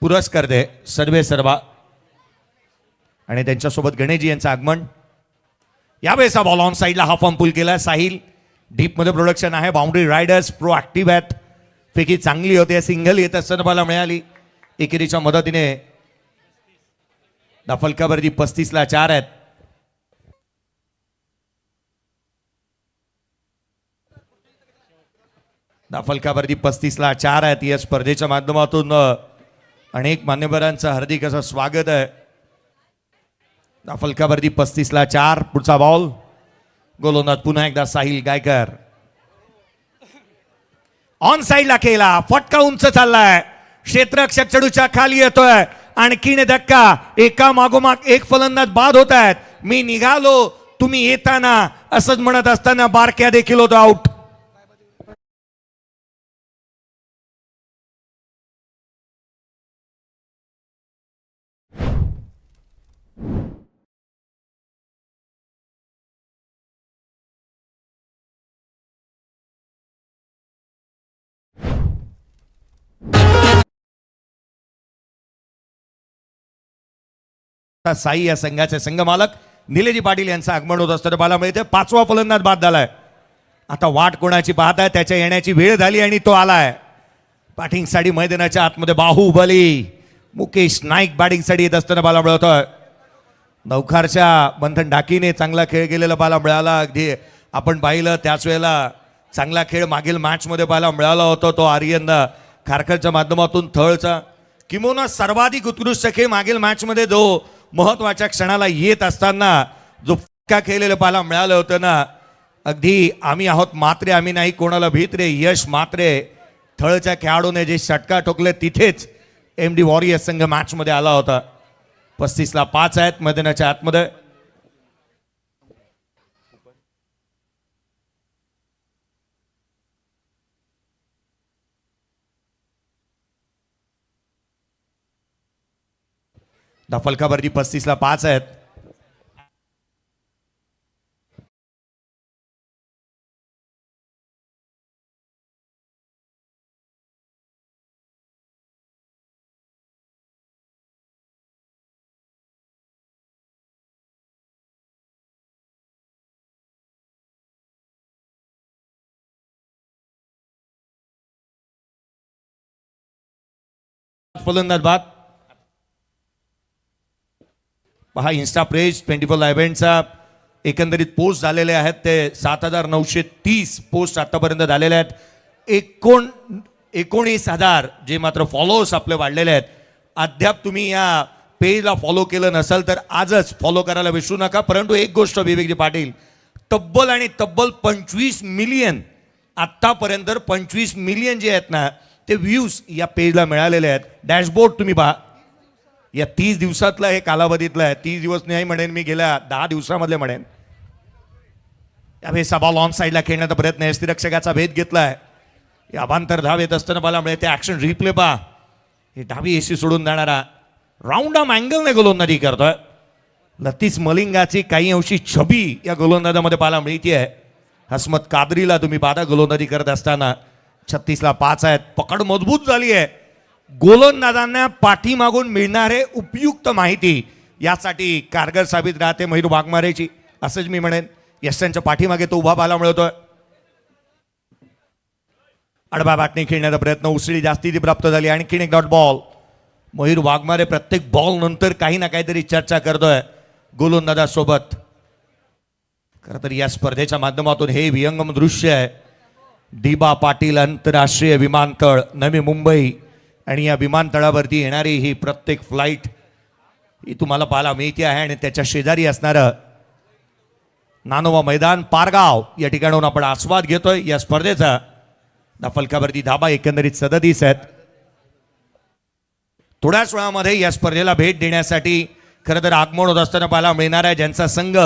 पुरस्कर्ते सर्वे सर्वा आणि त्यांच्यासोबत गणेशजी यांचं आगमन. यावेळेस हा बॉल ऑन साईडला हाफ ऑन पुल केला. साहिल डीपमध्ये प्रोडक्शन आहे. बाउंड्री रायडर्स प्रो ऍक्टिव्ह आहेत. पैकी चांगली होते. सिंगल येत असताना पाहायला मिळाली. एकेरीच्या मदतीने दाफलकावरती 35-4 आहेत. दाफलकावरती 35-4 आहेत. या स्पर्धेच्या माध्यमातून अनेक मान्यवरांचं हार्दिक असं स्वागत आहे. दाफलकावरती 35-4. पुढचा बॉल गोलंदाज पुन्हा एकदा साहिल गायकर. ऑन साईडला केला. फटका उंच चाललाय. क्षेत्ररक्षक चढूच्या खाली येतोय. आणखीन धक्का. एका मागोमाग एक फलंदाज बाद होत आहेत. मी निघालो तुम्ही येताना असंच म्हणत असताना बारक्या देखील होतो आउट. साई या संघाचे संघमालक निलेजी पाटील यांचं आगमन होत असताना पाहायला मिळते. 5वा फलंदाज बाद झालाय. आता वाट कोणाची पाहताय. त्याच्या येण्याची वेळ झाली आणि तो आलाय. बॅटिंगसाठी मैदानाच्या आतमध्ये बाहुबली मुकेश नाईक बॅटिंगसाठी येत असताना पाहायला मिळतोय. नौखारच्या बंधन डाकीने चांगला खेळ केलेला पाहायला मिळाला. अगदी आपण पाहिलं त्याच वेळेला चांगला खेळ मागील मॅचमध्ये पाहायला मिळाला होता. तो आर्यन खारकरच्या माध्यमातून थळचा किंवा सर्वाधिक उत्कृष्ट खेळ मागील मॅचमध्ये जो महत्वाच्या क्षणाला येत असताना जो फटका खेळलेलं पाहायला मिळालं होतं ना. अगदी आम्ही आहोत मात्रे आम्ही नाही कोणाला भीत रे. यश मात्रे थळच्या खेळाडूने जे षटकार ठोकले तिथेच MD वॉरियर्स संघ मॅचमध्ये आला होता. 35-5 आहेत मैदानाच्या आतमध्ये. दाफलकावरती 35-5 आहेत. फलंदाज बाद. पहा इन्स्टा पेज 24/11चा एकंदरीत पोस्ट झालेले आहेत ते 7,930 पोस्ट आतापर्यंत झालेले आहेत. 19,000 जे मात्र फॉलोअर्स आपले वाढलेले आहेत. अद्याप तुम्ही या पेजला फॉलो केलं नसेल तर आजच फॉलो करायला विसरू नका. परंतु एक गोष्ट विवेकजी पाटील, तब्बल 25 मिलियन आतापर्यंत 25 मिलियन जे आहेत ना ते व्ह्यूज या पेजला मिळालेले आहेत. डॅशबोर्ड तुम्ही पहा. या 30 दिवसातला हे कालावधीतलं आहे. 30 दिवस नाही म्हणेन मी, गेल्या 10 दिवसामधले म्हणेन. यावेळेस बॉल ऑन साईडला खेळण्याचा प्रयत्न यष्टीरक्षकाचा भेद घेतलाय. या अभांतर धाव येत असताना मला मिळते. ऍक्शन रिप्ले पहा. हे डावी एसी सोडून जाणारा राऊंड आर्म अँगलने गोलंदाजी करतोय. लतीस मलिंगाची काही अंशी छबी या गोलंदाजामध्ये पाहायला मिळते. हसमत कादरीला तुम्ही पाहता गोलंदाजी करत असताना. 36ला 5 आहेत. पकड मजबूत झाली आहे. गोलंदाजांना पाठीमागून मिळणारे उपयुक्त माहिती यासाठी कारगर साबित राहते मयूर वाघमारेची, असंच मी म्हणेन. यशांच्या पाठीमागे तो उभा पाहायला मिळतोय. आडवा बॅटने खेळण्याचा प्रयत्न, उसळी जास्ती प्राप्त झाली. आणखीन एक डॉट बॉल. मयूर वाघमारे प्रत्येक बॉल नंतर काही ना काहीतरी चर्चा करतोय गोलंदाजासोबत. खरं तर या स्पर्धेच्या माध्यमातून हे विहंगम दृश्य आहे. दिबा पाटील आंतरराष्ट्रीय विमानतळ नवी मुंबई आणि या विमानतळावरती येणारी ही प्रत्येक फ्लाईट ही तुम्हाला पाहायला मिळते आहे. आणि त्याच्या शेजारी असणारं नानोवा मैदान पारगाव या ठिकाणाहून आपण आस्वाद घेतोय या स्पर्धेचा. फलकावरती धाबा एकंदरीत 37 आहेत. थोड्याच वेळामध्ये या स्पर्धेला भेट देण्यासाठी खरं तर आगमन होत असताना पाहायला मिळणार आहे, ज्यांचा संघ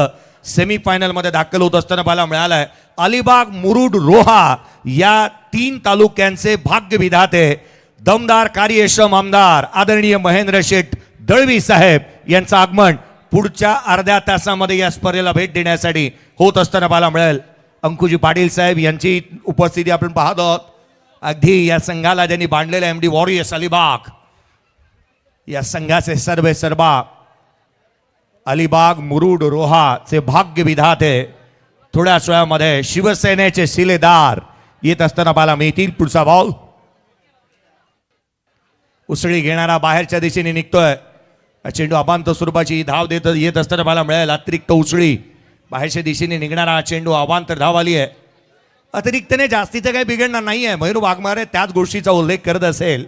सेमीफायनल मध्ये दाखल होत असताना पाहायला मिळालाय. अलिबाग, मुरुड, रोहा या 3 तालुक्यांचे भाग्य विधाते दमदार कार्यक्षम आमदार आदरणीय महेंद्र शेठ दळवी साहेब यांचं आगमन पुढच्या अर्ध्या तासामध्ये या स्पर्धेला भेट देण्यासाठी होत असताना पाहायला मिळेल. अंकुजी पाटील साहेब यांची उपस्थिती आपण पाहत आहोत. अगदी या संघाला ज्यांनी बांधलेलं एमडी वॉरियर्स अलिबाग या संघाचे सर्वेसर्वा अलिबाग, मुरुड, रोहाचे भाग्य विधाते थोड्याच वेळामध्ये शिवसेनेचे शिलेदार येत असताना पाहायला मिळतील. पुढचा बॉल उसळी घेणारा बाहेरच्या दिशेने निघतोय. चेंडू अबांत स्वरूपाची धाव देत येत असताना पाहायला मिळेल. अतिरिक्त उसळी बाहेरच्या दिशेने निघणारा चेंडू अबांतर धाव आली आहे. अतिरिक्तने जास्तीचं काही बिघडणार नाही आहे. मयूर वाघमारे त्याच गोष्टीचा उल्लेख करत असेल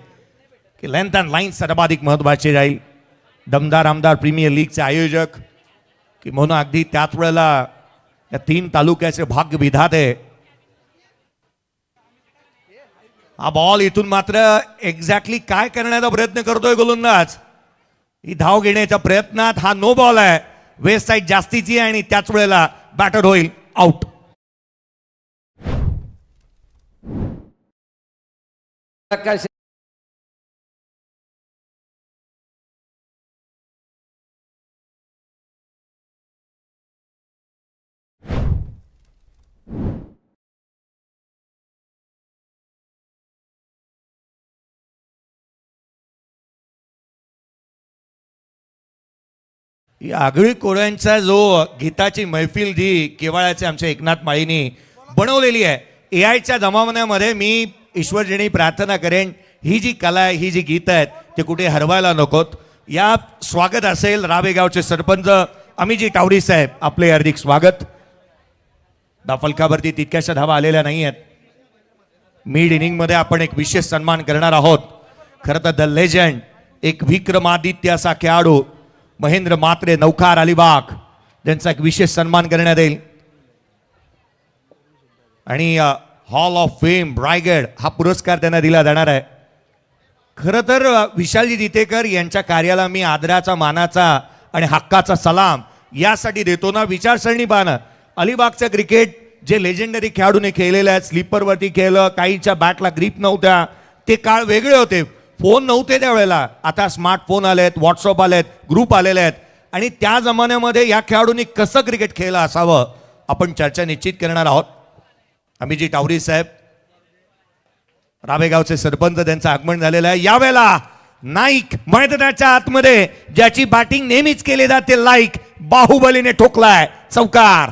की लेंथ अँड लाईन सर्वाधिक महत्वाचे राहील. दमदार आमदार प्रीमियर लीगचे आयोजक की म्हणून अगदी त्याच वेळेला या 3 तालुक्याचे भाग्य विधाते. हा बॉल इथून मात्र एक्झॅक्टली काय करण्याचा प्रयत्न करतोय गोलंदाज. ही धाव घेण्याच्या प्रयत्नात हा नो बॉल आहे. वेस्ट साईड जास्तीची आहे आणि त्याच वेळेला बॅटर होईल आउट. या आगळी कोळ्यांचा जो गीताची मैफिल जी केवाळ्याचे आमच्या एकनाथ माळीनी बनवलेली आहे, एआयच्या जमान्यामध्ये मी ईश्वरजणी प्रार्थना करेन ही जी कला आहे, ही जी गीत आहेत ते कुठे हरवायला नकोत. या स्वागत असेल रावेगावचे सरपंच अमिजी टावरी साहेब, आपले हार्दिक स्वागत. दाफलकावरती तितक्याशा धावा आलेल्या नाही आहेत. मिड इनिंगमध्ये आपण एक विशेष सन्मान करणार आहोत. खरं तर द लेजंड एक विक्रमादित्य असा खेळाडू महेंद्र मात्रे नौकार अलिबाग ज्यांचा एक विशेष सन्मान करण्यात येईल. आणि हॉल ऑफ फेम रायगड हा पुरस्कार त्यांना दिला जाणार आहे. खरं तर विशालजी जितेकर यांच्या कार्याला मी आदराचा, मानाचा आणि हक्काचा सलाम यासाठी देतो ना. विचारसरणी पाहणं, अलिबागचं क्रिकेट जे लेजेंडरी खेळाडूने खेळलेलं आहे, स्लीपरवरती खेळलं, काहीच्या बॅटला ग्रीप नव्हत्या, ते काळ वेगळे होते. फोन नव्हते त्यावेळेला. आता स्मार्टफोन आलेत, व्हॉट्सअप आलेत, ग्रुप आलेले आहेत. आणि त्या जमान्यामध्ये या खेळाडूंनी कसं क्रिकेट खेळलं असावं आपण चर्चा निश्चित करणार आहोत. अमिजी टावरी साहेब रावेगावचे सरपंच, त्यांचं आगमन झालेलं आहे. यावेळेला नाईक मैदानाच्या आतमध्ये ज्याची बॅटिंग नेहमीच केली जाते लाईक बाहुबलीने ठोकलाय चौकार.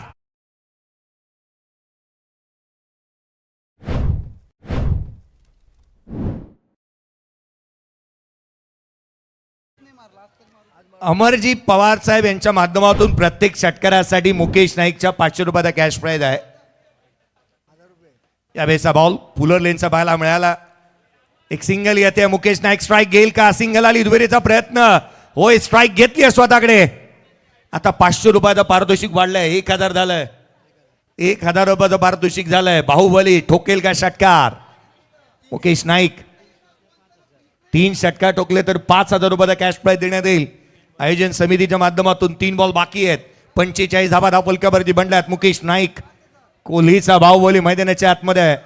अमरजी पवार साहेब यांच्या माध्यमातून प्रत्येक षटकारासाठी मुकेश नाईकच्या 500 रुपयाचा कॅश प्राइज आहे. यावेळेचा बॉल पुलर लेनचा पाहायला मिळाला. एक सिंगल येते. मुकेश नाईक स्ट्राईक घेईल का? सिंगल आली. दुहेरीचा प्रयत्न होय, स्ट्राईक घेतली आहे स्वतःकडे. आता 500 रुपयाचं पारितोषिक वाढलंय, 1000 झालंय. 1000 रुपयाचं पारितोषिक झालंय. बाहुबली ठोकेल का षटकार? मुकेश नाईक 3 षटकार ठोकले तर 5000 रुपयाचा कॅश प्राइज देण्यात येईल. आयोजन समितीच्या माध्यमातून 3 बॉल बाकी आहेत. 45 धावा धावफलकावरती बनल्यात. मुकेश नाईक कोहलीचा बाहुबली मैदानाच्या आतमध्ये आहे.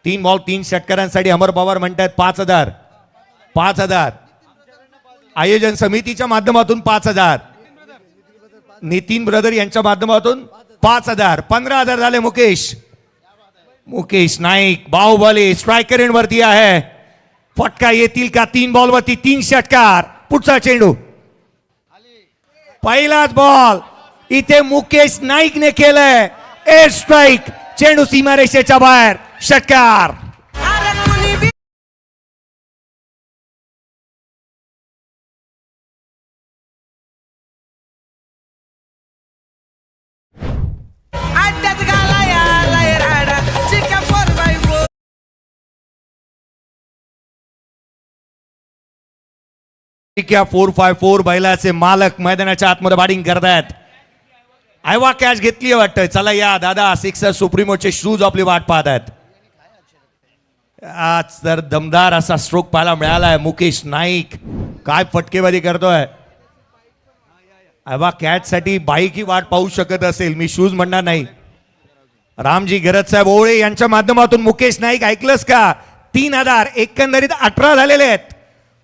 3 बॉल 3 षटकारांसाठी अमर पवार म्हणतात 5000. 5,000. आयोजन समितीच्या माध्यमातून 5,000. नितीन ब्रदर यांच्या माध्यमातून 5,000. 15,000 झाले. मुकेश नाईक बाहुबली स्ट्रायकर एंड वरती आहे. फटका येतील का? 3 बॉल वरती 3 षटकार. पुढचा चेंडू, पहिलाच बॉल इथे मुकेश नाईकने केलंय. Air strike. चेंडू सीमारेषेच्या बाहेर. षटकार. क्या 454 बैलाचे मालक मैदानाच्या आतमध्ये बॅटिंग करतायत. आयवा कॅच घेतली वाटतं. चला या दादा, सिक्सर सुप्रीमोचे शूज आपली वाट पाहत आहेत. आज तर दमदार असा स्ट्रोक पाहायला मिळालाय. मुकेश नाईक काय फटकेबाजी करतोय. आयवा कॅच साठी बाईक ही वाट पाहू शकत असेल, मी शूज म्हणणार नाही. रामजी गरज साहेब ओळे यांच्या माध्यमातून मुकेश नाईक, ऐकलंस का? 3,000 एकंदरीत 18 झालेले आहेत.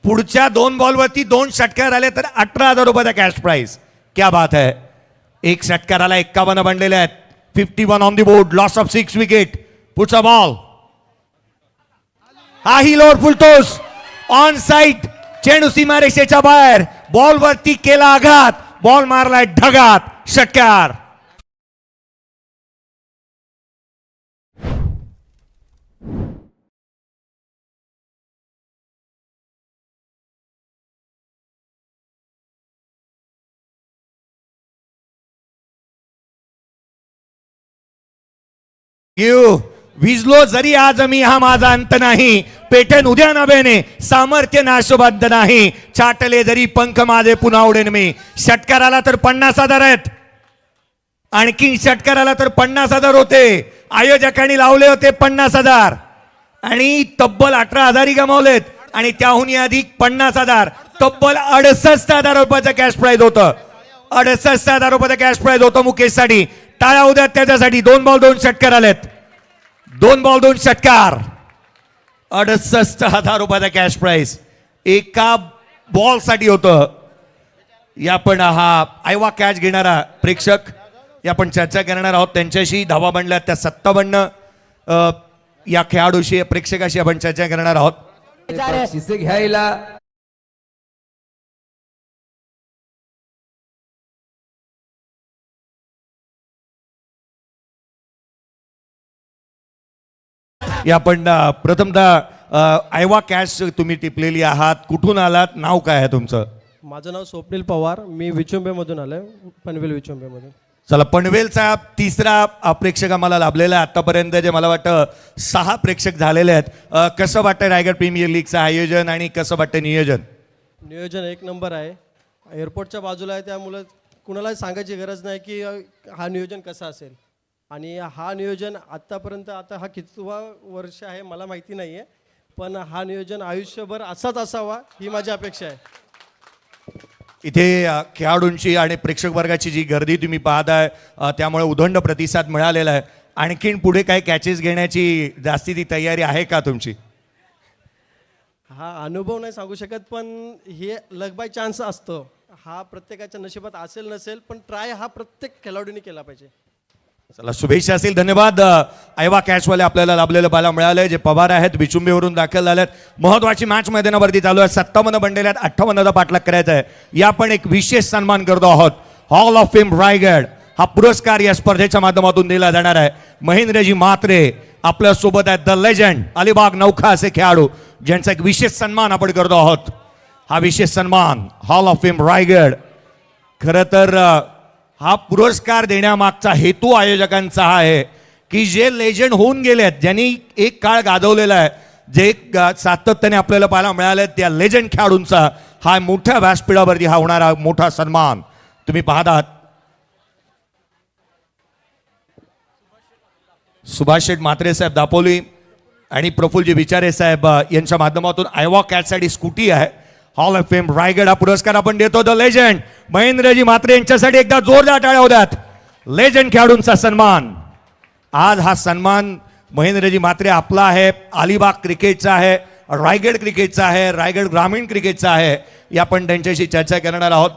पुढच्या 2 बॉलवरती 2 षटकार आले तर 18,000 रुपयाचा कॅश प्राइज. क्या बात है. एक षटकाराला 51 बनलेले आहेत. 51 on the board. Loss of 6 wicket. पुढचा बॉल हाही lower full toss on side. चेंडू सीमारेषेच्या बाहेर. बॉलवरती केला आघात. बॉल मारलाय ढगात. षटकार. विजलो जरी आज मी हा माझा अंत नाही. पेटन उद्या नव्याने सामर्थ्य नाशवंत नाही. छाटले जरी पंख माझे पुन्हा उडेन मी. षटकाराला तर 50,000 आहेत. आणखी षटकाराला तर 50,000 होते. आयोजकांनी लावले होते 50,000 आणि तब्बल 18,000 गमावलेत. आणि त्याहून अधिक 50,000 तब्बल 68,000 रुपयाचं कॅश प्राइज होतं. 68,000 रुपयाचं कॅश प्राइज होतं मुकेश साठी. टाळ्या उद्या त्याच्यासाठी. 2 बॉल 2 षटकार आलेत. 2 बॉल 2 षटकार. 68,000 रुपयाचा कॅश प्राइज एका बॉल साठी होतं. या पण हा आयवा कॅच घेणारा प्रेक्षक या पण चर्चा करणार आहोत त्यांच्याशी. धावा बनल्या त्या 57 या खेळाडूशी प्रेक्षकाशी आपण चर्चा करणार आहोत. घ्यायला या पण प्रथमतः आयवा कॅच तुम्ही टिपलेली आहात. कुठून आलात? नाव काय आहे तुमचं? माझं नाव स्वप्नील पवार. मी विचुंबेमधून आलोय. पनवेल विचुंबेमधून. चला, पनवेलचा तिसरा प्रेक्षक आम्हाला लाभलेला आहे. आतापर्यंत जे मला वाटतं 6 प्रेक्षक झालेले आहेत. कसं वाटतं रायगड प्रीमियर लीगचं आयोजन आणि कसं वाटतं नियोजन? नियोजन एक नंबर आहे. एअरपोर्टच्या बाजूला आहे त्यामुळे कुणाला सांगायची गरज नाही की हा नियोजन कसं असेल. आणि हा नियोजन आत्तापर्यंत, आता हा कितवा वर्ष आहे मला माहिती नाही आहे, पण हा नियोजन आयुष्यभर असाच असावा ही माझी अपेक्षा आहे. इथे खेळाडूंची आणि प्रेक्षक वर्गाची जी गर्दी तुम्ही पाहताय त्यामुळे उदंड प्रतिसाद मिळालेला आहे. आणखीन पुढे काय कॅचेस घेण्याची जास्ती ती तयारी आहे का तुमची? हा अनुभव नाही सांगू शकत, पण हे लक बाय चान्स असतो. हा प्रत्येकाच्या नशिबात असेल नसेल, पण ट्राय हा प्रत्येक खेळाडूंनी केला पाहिजे. चला, शुभेच्छा असेल. धन्यवाद. आयवा कॅचवाले आपल्याला लाभलेलं पाहायला मिळालंय. जे पवार आहेत विचुंबेवरून दाखल झालेत. महत्वाची मॅच मैदानावरती चालू आहे. 57 बनलेले आहेत. 58चा पाठलाग करायचा आहे. या पण एक विशेष सन्मान करतो आहोत. हॉल ऑफ फेम रायगड हा पुरस्कार या स्पर्धेच्या माध्यमातून दिला जाणार आहे. महेंद्रजी म्हात्रे आपल्या सोबत आहेत. द लेजंड अलिबाग नौखा असे खेळाडू ज्यांचा एक विशेष सन्मान आपण करतो आहोत. हा विशेष सन्मान हॉल ऑफ फेम रायगड. खरं तर हा पुरस्कार देण्यामागचा हेतू आयोजकांचा हा आहे की जे लेजंड होऊन गेलेत, ज्यांनी एक काळ गाजवलेला आहे, जे सातत्याने आपल्याला पाहायला मिळाले, त्या लेजंड खेळाडूंचा हा मोठ्या व्यासपीठावरती हा होणारा मोठा सन्मान तुम्ही पाहतात. सुभाष शेठ म्हात्रे साहेब दापोली आणि प्रफुल्लजी विचारे साहेब यांच्या माध्यमातून आयवा कॅचसाठी स्कूटी आहे. हॉल ऑफ फेम रायगड हा पुरस्कार आपण देतो. द लेजंड महेंद्रजी म्हात्रे यांच्यासाठी एकदा जोरदार टाळ्या होत्यात. लेजंड खेळाडूंचा सन्मान. आज हा सन्मान महेंद्रजी म्हात्रे आपला आहे, अलिबाग क्रिकेटचा आहे रायगड क्रिकेटचा आहे, रायगड ग्रामीण क्रिकेटचा आहे. या आपण त्यांच्याशी चर्चा करणार आहोत.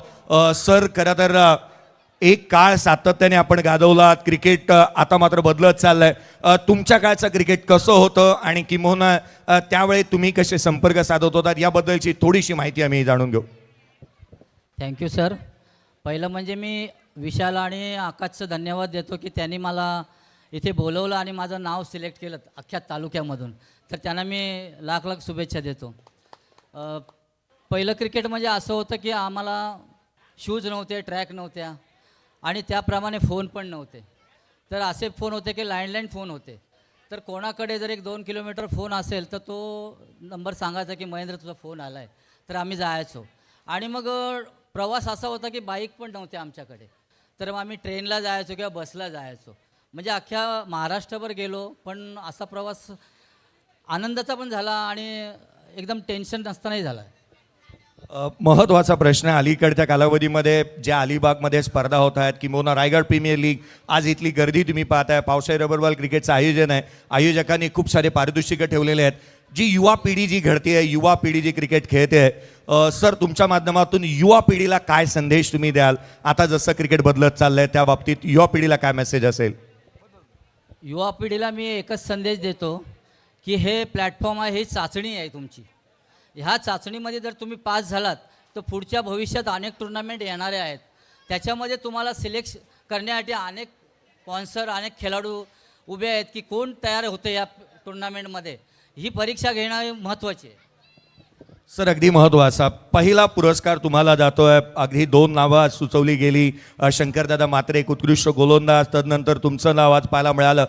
सर, खरं तर एक काळ सातत्याने आपण गाजवलात. क्रिकेट आता मात्र बदलत चाललंय. तुमच्या काळचं क्रिकेट कसं होतं आणि किंबहुना त्यावेळी तुम्ही कसे संपर्क साधत होतात याबद्दलची थोडीशी माहिती आम्ही जाणून घेऊ. Thank you sir. पहिलं म्हणजे मी विशाल आणि आकाशचं धन्यवाद देतो की त्यांनी मला इथे बोलवलं आणि माझं नाव सिलेक्ट केलं अख्ख्या तालुक्यामधून. तर त्यांना मी लाख लाख शुभेच्छा देतो. पहिलं क्रिकेट म्हणजे असं होतं की आम्हाला शूज नव्हते, ट्रॅक नव्हत्या आणि त्याप्रमाणे फोन पण नव्हते. तर असे फोन होते की लँडलाईन फोन होते. तर कोणाकडे जर 1-2 किलोमीटर फोन असेल तर तो नंबर सांगायचा की महेंद्र तुझा फोन आला आहे. तर आम्ही जायचो. आणि मग प्रवास असा होता की बाईक पण नव्हते आमच्याकडे. तर मग आम्ही ट्रेनला जायचो किंवा बसला जायचो. म्हणजे अख्ख्या महाराष्ट्रभर गेलो. पण असा प्रवास आनंदाचा पण झाला आणि एकदम टेन्शन नसतानाही झाला. महत्त्वाचा प्रश्न, अलीकडच्या कालावधीमध्ये ज्या अलिबागमध्ये स्पर्धा होत आहेत किंवा रायगड प्रीमियर लीग, आज इथली गर्दी तुम्ही पाहताय. पावसाळी रबर बॉल क्रिकेटचं आयोजन आहे. आयोजकांनी खूप सारे पारितोषिकं ठेवलेले आहेत. जी युवा पिढी जी घडते आहे, युवा पिढी जी क्रिकेट खेळते आहे, सर तुमच्या माध्यमातून युवा पिढीला काय संदेश तुम्ही द्याल? आता जसं क्रिकेट बदलत चाललंय त्या बाबतीत युवा पिढीला काय मेसेज असेल? युवा पिढीला मी एकच संदेश देतो की हे प्लॅटफॉर्म आहे, ही चाचणी आहे तुमची. ह्या चाचणीमध्ये जर तुम्ही पास झालात तर पुढच्या भविष्यात अनेक टुर्नामेंट येणारे आहेत. त्याच्यामध्ये तुम्हाला सिलेक्ट करण्यासाठी अनेक स्पॉन्सर, अनेक खेळाडू उभे आहेत की कोण तयार होते या टुर्नामेंटमध्ये. ही परीक्षा घेणं महत्त्वाची आहे. सर, अगदी महत्त्वाचा पहिला पुरस्कार तुम्हाला जातोय. अगदी 2 नावं आज सुचवली गेली. शंकरदादा मात्रे एक उत्कृष्ट गोलंदाज, तदनंतर तुमचं नाव आज पाहायला मिळालं.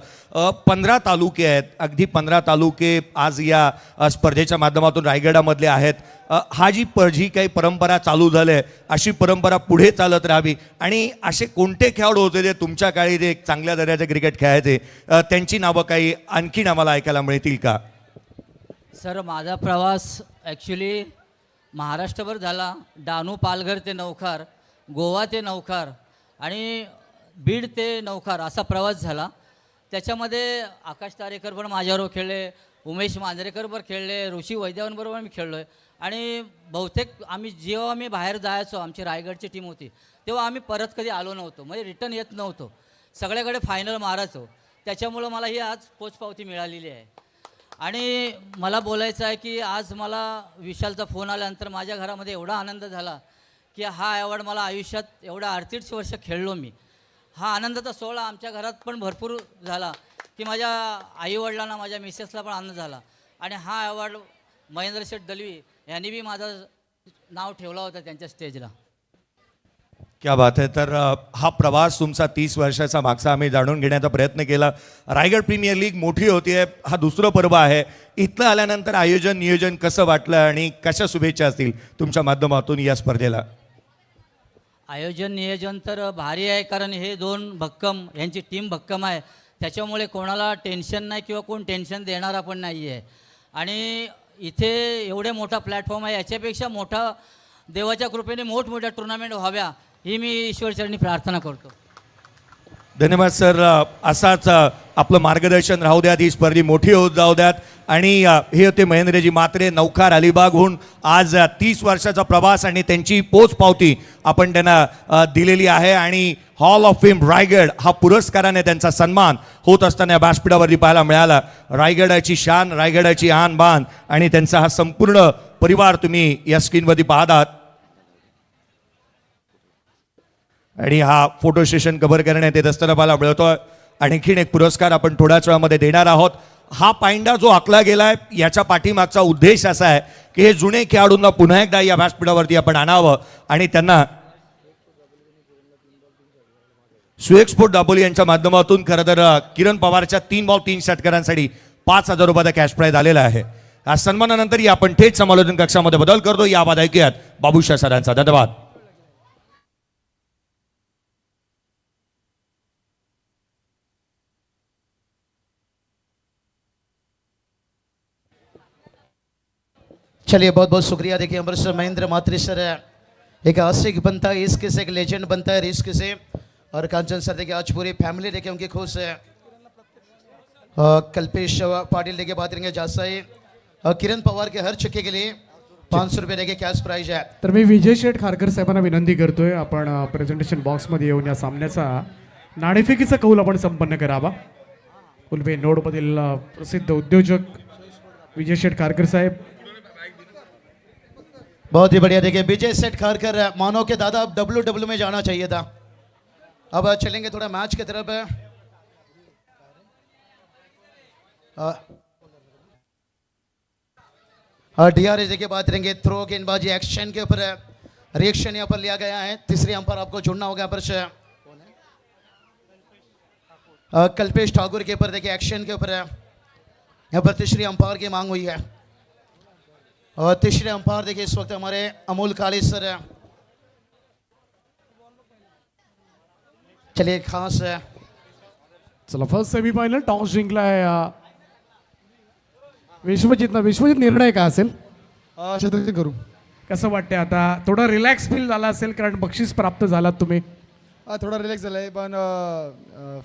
15 तालुके आहेत, अगदी 15 तालुके आज या स्पर्धेच्या माध्यमातून रायगडामधले आहेत. जी काही परंपरा चालू झाली आहे अशी परंपरा पुढे चालत राहावी. आणि असे कोणते खेळाडू होते जे तुमच्या काळी जे एक चांगल्या दर्जाचे क्रिकेट खेळायचे, त्यांची नावं काही आणखीन आम्हाला ऐकायला मिळतील का? सर, माझा प्रवास ॲक्च्युली महाराष्ट्रभर झाला. डहाणू पालघर ते नौखार, गोवा ते नौखार आणि बीड ते नौखार असा प्रवास झाला. त्याच्यामध्ये आकाश तारेकर पण माझ्याबरोबर खेळले, उमेश मांजरेकरबरोबर खेळले, ऋषी वैद्यवांबरोबर मी खेळलो आहे. आणि बहुतेक जेव्हा आम्ही बाहेर जायचो, आमची रायगडची टीम होती, तेव्हा आम्ही परत कधी आलो नव्हतो, म्हणजे रिटर्न येत नव्हतो. सगळ्याकडे फायनल मारायचो. त्याच्यामुळं मला ही आज पोचपावती मिळालेली आहे. आणि मला बोलायचं आहे की आज मला विशालचा फोन आल्यानंतर माझ्या घरामध्ये एवढा आनंद झाला की हा अवॉर्ड मला आयुष्यात एवढा 38 वर्ष खेळलो मी. हा आनंदाचा सोहळा आमच्या घरात पण भरपूर झाला की माझ्या आईवडिलांना, माझ्या मिसेसला पण आनंद झाला. आणि हा अवॉर्ड महेंद्र शेठ दलवी यांनी बी माझं नाव ठेवलं होतं त्यांच्या स्टेजला. क्या बात आहे. तर हा प्रवास तुमचा 30 वर्षाचा मागचा आम्ही जाणून घेण्याचा प्रयत्न केला. रायगड प्रीमियर लीग मोठी होती आहे, हा दुसरं पर्व आहे. इथलं आल्यानंतर आयोजन नियोजन कसं वाटलं आणि कशा शुभेच्छा असतील तुमच्या माध्यमातून या स्पर्धेला? आयोजन नियोजन तर भारी आहे, कारण हे 2 भक्कम, यांची टीम भक्कम आहे. त्याच्यामुळे कोणाला टेन्शन नाही किंवा कोण टेन्शन देणारा पण नाही आहे. आणि इथे एवढे मोठा प्लॅटफॉर्म आहे, याच्यापेक्षा मोठा देवाच्या कृपेने मोठमोठ्या टुर्नामेंट व्हाव्या ही मी ईश्वरचरणी प्रार्थना करतो. धन्यवाद सर. असाच आपलं मार्गदर्शन राहू द्यात, ही स्पर्धी मोठी होत जाऊ द्यात. आणि हे होते महेंद्रजी मात्रे, नौखार अलिबागहून. आज 30 वर्षाचा प्रवास आणि त्यांची पोच पावती आपण त्यांना दिलेली आहे. आणि हॉल ऑफ फेम रायगड हा पुरस्काराने त्यांचा सन्मान होत असताना व्यासपीठावरती पाहायला मिळाला. रायगडाची शान, रायगडाची आन बान आणि त्यांचा हा संपूर्ण परिवार तुम्ही या स्क्रीनवरती पाहत आहात. आणि हा फोटो सेशन कव्हर करण्यात येत असताना मला मिळतोय. आणखीन एक पुरस्कार आपण थोड्याच वेळामध्ये देणार आहोत. हा पायंडा जो आखला गेलाय याच्या पाठीमागचा उद्देश असा आहे की हे जुने खेळाडूंना पुन्हा एकदा या व्यासपीठावरती आपण आणावं आणि त्यांना सुएक्सपोर्ट दापोली यांच्या माध्यमातून खरं तर किरण पवारच्या 3 बॉल 3 षटकारांसाठी 5,000 रुपयाचा कॅश प्राइज आलेला आहे. या सन्मानानंतर आपण थेट समालोचन कक्षामध्ये बदल करतो. या बाद ऐकूयात बाबूशाह सरांचा. धन्यवाद. चलिए, बहुत बहुत शुक्रिया. देखिए अमर सर, महेंद्र मात्रे सर एक आशिक बनता है, इसके से एक लेजेंड बनता है रिस्क से. और कांचन सर देखिए आज पूरी फैमिली देखिए उनकी खुश है. कल्पेश पाटिल देखिए बात करेंगे जासाई किरण पवार के हर छक्के के लिए 500 रुपये देके कैश प्राइज है. तर मी विजय शेठ खारकर साहेबांना विनंती करतोय आपण प्रेझेंटेशन बॉक्समध्ये येऊन या सामन्याचा नाणेफेकीचा कौल आपण संपन्न करावा. कुलबे नोडमधील प्रसिद्ध उद्योजक विजय शेठ खारकर साहेब. बहुत ही बढ़िया. देखिए विजय सेठ खारकर मानो के दादा अब WW में जाना चाहिए था. अब चलेंगे थोड़ा मैच की तरफ. DRS देखिए बात करेंगे थ्रो गेंदबाजी एक्शन के ऊपर रिएक्शन यहाँ पर लिया गया है. तीसरी अंपायर आपको जुड़ना होगा पर कल्पेश ठाकुर के ऊपर देखिए एक्शन के ऊपर यहाँ पर तीसरी अंपायर की मांग हुई है. और तीसरे अंपायर देखिए इस वक्त हमारे अमोल काली सर. चलिए खास चला फर्स्ट सेमीफायनल टॉस जिंकलाय विश्वजित निर्णय काय असेल छत्रपती करू. कसं वाटतंय आता थोडं रिलॅक्स फील झाला असेल कारण बक्षीस प्राप्त झालात तुम्ही. थोडा रिलॅक्स झाला आहे पण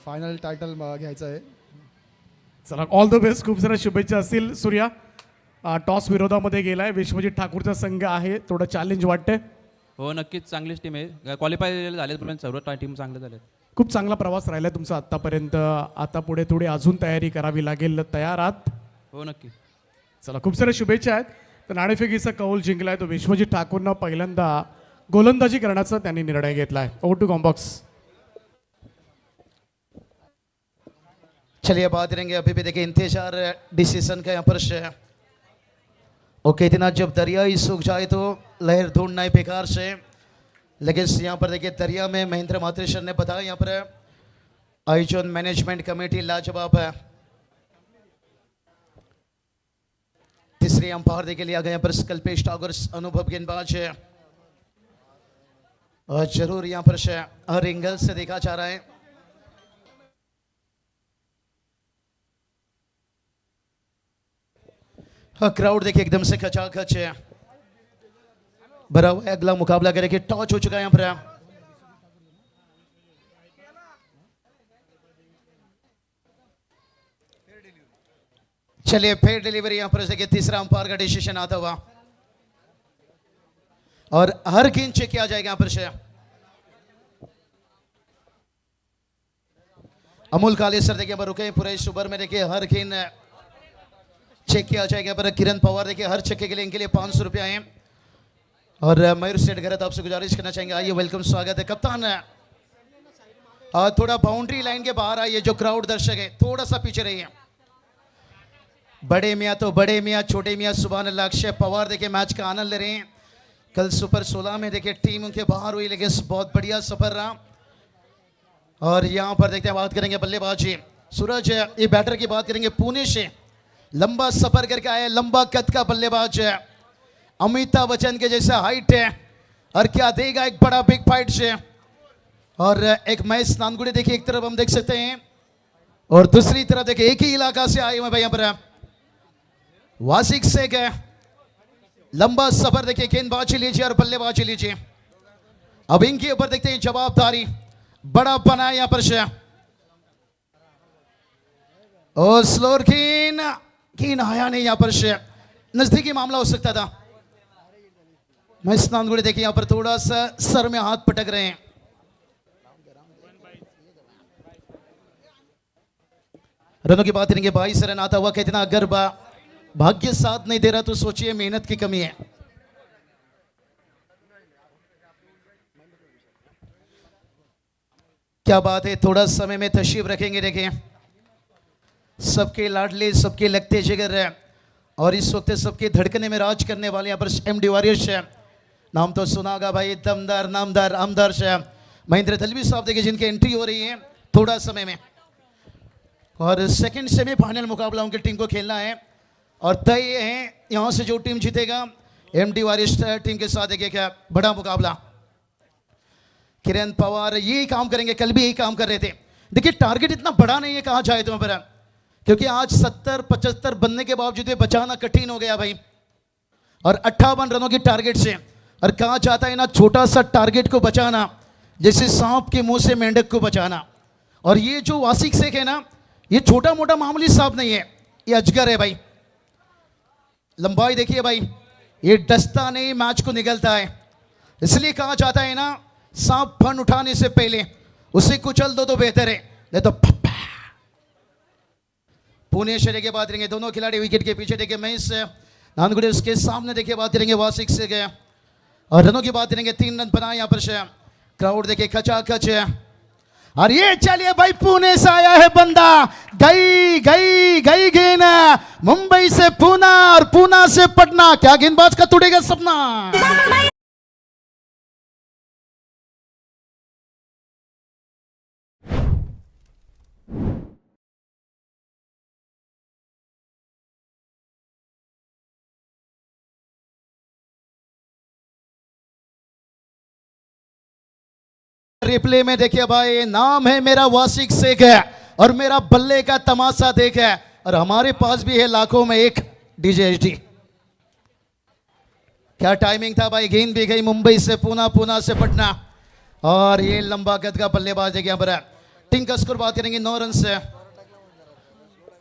फायनल टायटल घ्यायचं आहे. चला ऑल द बेस्ट. खूप साऱ्या शुभेच्छा असतील. सूर्या टॉस विरोधामध्ये गेलाय. विश्वजित ठाकूरचा संघ आहे. थोडं चॅलेंज वाटतंय. हो नक्कीच चांगलीच टीम आहे. क्वालिफाय झाले पण सर्व टीम चांगले झाले. खूप चांगला प्रवास राहिला तुमचा आतापर्यंत. आता पुढे थोडी अजून तयारी करावी लागेल. तयार आहात? हो नक्की. चला खूप साऱ्या शुभेच्छा आहेत. तर नाणेफेकीचा कौल जिंकलाय तो विश्वजित ठाकूरनं पहिल्यांदा गोलंदाजी करण्याचा त्यांनी निर्णय घेतलाय. Over to combox. चलिए बात करेंगे अभी भी देखिए इंतजार डिसीजन का यहाँ पर और कहते ना जब दरिया ही सूख जाए तो लहर ढूंढना है बेकार से. लेकिन यहाँ पर देखिए दरिया में महेंद्र मात्रेश्वर ने बताया यहाँ पर आयोजन मैनेजमेंट कमेटी लाजवाब है. तीसरे अंपायर देखिए लिया गया यहाँ पर कल्पेश ठाकुर अनुभव गेंदबाज है. और जरूर यहाँ पर हर एंगल से देखा जा रहा है. क्राउड देखिए एकदम से खचाखच है भरा हुआ है. अगला मुकाबला करेंगे. टॉस हो चुका है यहाँ पर. चलिए फिर डिलीवरी यहाँ पर देखिए तीसरा अंपायर का डिसीजन आता हुआ और हर गेंद चेक किया जाएगा यहाँ पर. अमोल काले सर देखिए रुके पूरे सुबर में देखिए हर गेंद चेक किया जाएगा. पर किरण पवार देखिए हर छक्के के लिए इनके लिए 500 रुपया है. और मयूर सेठ गरत आपसे गुजारिश करना चाहेंगे. आइए वेलकम स्वागत है कप्तान. थोड़ा बाउंड्री लाइन के बाहर आइए. जो क्राउड दर्शक है थोड़ा सा पीछे रहिए. बड़े मियाँ तो बड़े मियाँ छोटे मियाँ सुभान अल्लाह. अक्षय पवार देखिए मैच का आनंद ले रहे हैं. कल सुपर 16 में देखिए टीम उनके बाहर हुई लेकिन बहुत बढ़िया सफर रहा. और यहाँ पर देखते हैं बात करेंगे बल्लेबाजी. सूरज ये बैटर की बात करेंगे. पुणे से लंबा सफर करके आया. लंबा कद का बल्लेबाज है. अमिताभ बच्चन के जैसा हाइट है. और क्या देगा एक बड़ा बिग फाइट से. और एक महेश नानगुड़े देखिए एक तरफ हम देख सकते हैं और दूसरी तरफ देखिए एक ही इलाका से आए हुए भाई यहाँ पर वासिक से गए. लंबा सफर देखिए. गेंदबाजी लीजिए और बल्लेबाजी लीजिए. अब इनके ऊपर देखते हैं जवाबदारी बड़ा बना है यहाँ पर और स्लोर कीन आया नहीं यहाँ पर. नजदीकी मामला हो सकता था. मैं स्नानगुड़े देखिए यहाँ पर थोड़ा सा सर में हाथ पटक रहे हैं. रनों की बात करेंगे. 22 रन आता हुआ कहते ना अगर भाग्य साथ नहीं दे रहा तो सोचिए मेहनत की कमी है. क्या बात है. थोड़ा समय में तशरीफ रखेंगे. देखिए सबके लाडले सबके लगते जिगर है और इस वक्त सबके धड़कने में राज करने वाले यहाँ पर MD वॉरियर्स है. नाम तो सुना होगा भाई. दमदार नामदार आमदार से महेंद्र दलवी साहब देखिए जिनकी एंट्री हो रही है थोड़ा समय में. और सेकंड सेमीफाइनल मुकाबला उनकी टीम को खेलना है और तय ये है यहाँ से जो टीम जीतेगा MD वॉरियर्स टीम के साथ देखिए क्या बड़ा मुकाबला. किरण पवार यही काम करेंगे. कल भी यही काम कर रहे थे. देखिए टारगेट इतना बड़ा नहीं है कहा जाए तो पर क्योंकि आज 70-75 बनने के बावजूद बचाना कठिन हो गया भाई. और 58 रनों की टारगेट से और कहा जाता है ना छोटा सा टारगेट को बचाना जैसे सांप के मुंह से मेंढक को बचाना. और ये जो वासिक शेख है ना ये छोटा मोटा मामूली सांप नहीं है. ये अजगर है भाई. लंबाई देखिए भाई, ये डसता नहीं मैच को निकलता है, इसलिए कहा जाता है ना, सांप फन उठाने से पहले उसे कुचल दो तो बेहतर है, नहीं तो पप्पा। पुणे शहर के बाद रहेंगे दोनों खिलाड़ी विकेट के पीछे देखिए महेश नानगुड़े, उसके सामने देखिए बात करेंगे वासिक से गए, और रनों की बात करेंगे 3 रन बनाए यहाँ पर से, क्राउड देखिए खचाखच है। और ये चलिए भाई पुणे से आया है बंदा, गई गई गई गेंद, मुंबई से पूना और पूना से पटना, क्या गेंदबाज का टूटेगा सपना। रिप्ले में देखिए भाई, नाम है मेरा वासिक शेख है और मेरा बल्ले का तमाशा देख है, और हमारे पास भी है लाखों में एक डीजे एचडी। क्या टाइमिंग था भाई, गेंद भी गई मुंबई से पूना, पूना से पटना, और ये लंबा कद का बल्लेबाज है यहाँ पर। टीम का स्कोर बात करेंगे 9 रन से।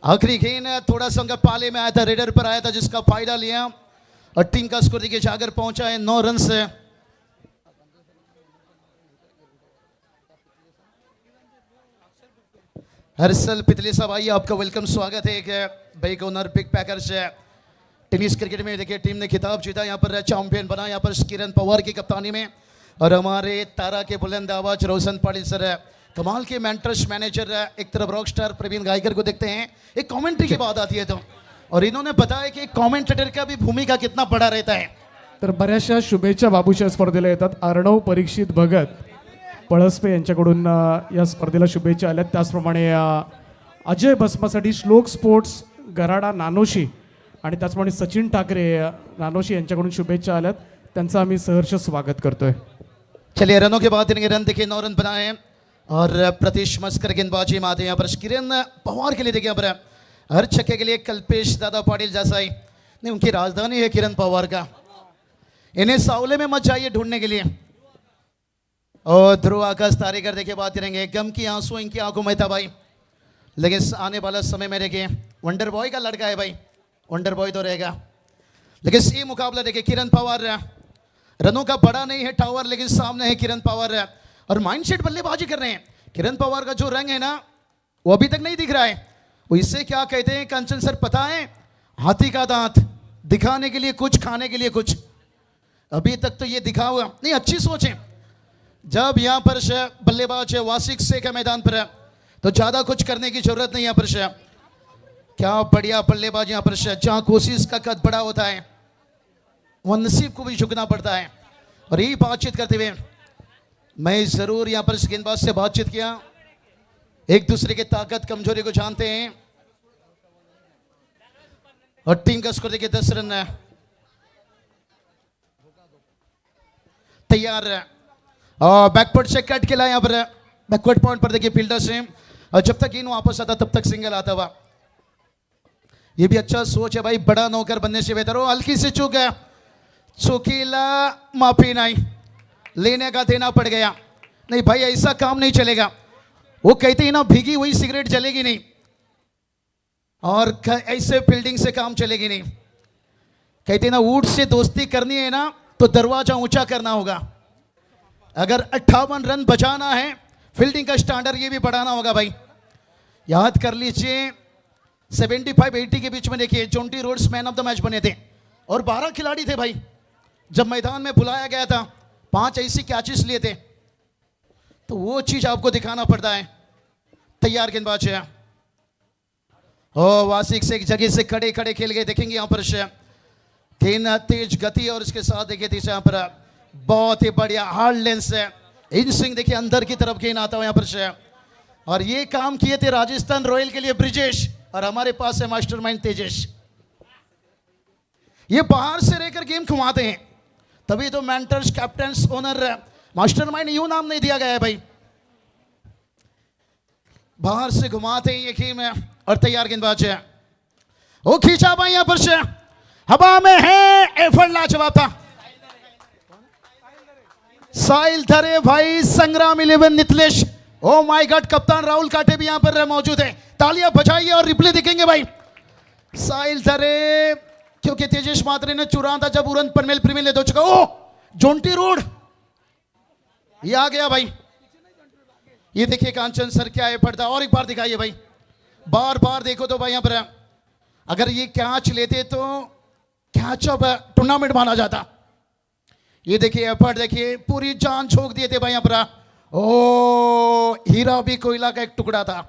आखिरी गेंद थोड़ा सा उनका पाले में आया था, रेडर पर आया था जिसका फायदा लिया, और टीम का स्कोर देखिए जाकर पहुंचा है 9 रन से। हर्षल पितले साहब आइए, आपका वेलकम, स्वागत है। एक बाइक ओनर बिग पैकर्स है। टेनिस क्रिकेट में देखिए टीम ने खिताब जीता, यहाँ पर चैंपियन बना यहाँ पर किरण पवार की कप्तानी में, और हमारे तारा के बुलंद आवाज रोशन पाटिल सर है, कमाल के मेंटर्स मैनेजर है। एक तरफ रॉक स्टार प्रवीण गायकर को देखते हैं, एक कमेंट्री की बात आती है तो, और इन्होंने बताया कि कॉमेंटेटर का भी भूमिका कितना बड़ा रहता है। तर बऱ्याचशा शुभेच्छा बाबूच्या स्पर्धेला येतात. अर्णव परीक्षित भगत पळसपे यांच्याकडून या स्पर्धेला शुभेच्छा आल्यात. त्याचप्रमाणे अजय भस्मासाठी श्लोक स्पोर्ट्स गराडा नानोशी आणि त्याचप्रमाणे सचिन ठाकरे नानोशी यांच्याकडून शुभेच्छा आल्यात. त्यांचं आम्ही सहर्ष स्वागत करतोय. चलिए रनों के बाद रन देखिए 9 रन बनाए हैं, और प्रतीश मस्कर गेंदबाजी में आते हैं यहाँ पर किरण पवार के लिए देखिए यहाँ पर हर छक्के के लिए कल्पेश दादा पाटिल जैसा ही नहीं, उनकी राजधानी है किरण पवार का। इन्हें सावले में मत जाइए ढूंढने के लिए। और ध्रुव आकाश तारेकर देखिए बात करेंगे, गम की आंसू इनकी आंखों में था भाई, लेकिन आने वाला समय में देखिए वंडर बॉय का लड़का है भाई, वंडर बॉय तो रहेगा। लेकिन ये मुकाबला देखिए किरण पवार रनों का बड़ा नहीं है टावर, लेकिन सामने है किरण पवार और माइंडसेट बल्लेबाजी कर रहे हैं। किरण पवार का जो रंग है ना वो अभी तक नहीं दिख रहा है, वो इससे क्या कहते हैं कंचन सर पता है, हाथी का दांत, दिखाने के लिए कुछ खाने के लिए कुछ। अभी तक तो ये दिखा हुआ नहीं, अच्छी सोच है। जब यहाँ पर बल्लेबाज वासिक से का मैदान पर है तो ज्यादा कुछ करने की जरूरत नहीं। यहाँ पर क्या बढ़िया बल्लेबाज यहाँ पर जहाँ कोशिश का कद बड़ा होता है वह नसीब को भी झुकना पड़ता है। और यही बातचीत करते हुए मैं जरूर यहाँ पर गेंदबाज से बातचीत किया, एक दूसरे के ताकत कमजोरी को जानते हैं। और टीम का स्कोर देखिए 10 रन तैयार। बैकवर्ड से कट के लाए यहाँ पर बैकवर्ड पॉइंट पर देखिए फील्डर से, और जब तक इन वापस आता तब तक सिंगल आता हुआ। ये भी अच्छा सोच है भाई, बड़ा नौकर बनने से बेहतर हो। हल्की से चूक है, चौकीला माफी नहीं, लेने का देना पड़ गया। नहीं भाई ऐसा काम नहीं चलेगा, वो कहते हैं ना भीगी हुई सिगरेट जलेगी नहीं, और ऐसे फील्डिंग से काम चलेगी नहीं। कहते हैं ना ऊंट से दोस्ती करनी है ना तो दरवाजा ऊंचा करना होगा। अगर 58 रन बचाना है फील्डिंग का स्टैंडर्ड ये भी बढ़ाना होगा भाई। याद कर लीजिए 75-80 के बीच में देखिए Jonty Rhodes man of the match बने थे, और 12 खिलाड़ी थे भाई। जब मैदान में बुलाया गया था 5 ऐसी कैचेस लिए थे, तो वो चीज आपको दिखाना पड़ता है। तैयार गेंदबाज है, वासिक से एक जगह से खड़े खड़े खेल गए। देखेंगे यहाँ पर गेंद तेज गति, और इसके साथ देखिए तीसरे यहाँ पर बहुत ही बढ़िया हार्ड लेंस है। इन स्विंग देखिए अंदर की तरफ गेंद आता हुआ यहाँ पर और ये काम किए थे राजस्थान रॉयल के लिए ब्रिजेश, और हमारे पास है मास्टरमाइंड तेजेश। ये बाहर से रहकर गेम घुमाते हैं, तभी तो मेंटर्स कैप्टन्स ओनर मास्टरमाइंड यूं नाम नहीं दिया गया है भाई। बाहर से घुमाते हैं ये गेम है। और तैयार गेंदबाज है, वो खींचा भाई यहाँ पर हवा में है, एफर्ट लाजवाब था। साहिल धरे भाई, संग्राम 11 नितलेश, ओ माय गॉड, कप्तान राहुल काटे भी यहां पर मौजूद है। तालियां बजाइए और रिप्ले दिखेंगे भाई। साहिल धरे क्योंकि तेजेश मात्रे ने चुरा था जब उड़न पनवेल प्रीमियर ले दो चुका। ओ जोंटी रोड ये आ गया भाई। ये देखिए कांचन सर क्या है पर्दा, और एक बार दिखाइए भाई, बार बार देखो तो भाई। यहाँ पर अगर ये कैच लेते तो कैच अब टूर्नामेंट माना जाता। ये देखिए एफर्ट देखिए, पूरी जान झोंक दिए थे भाई यहाँ पर। ओ हीरा भी कोयला का एक टुकड़ा था,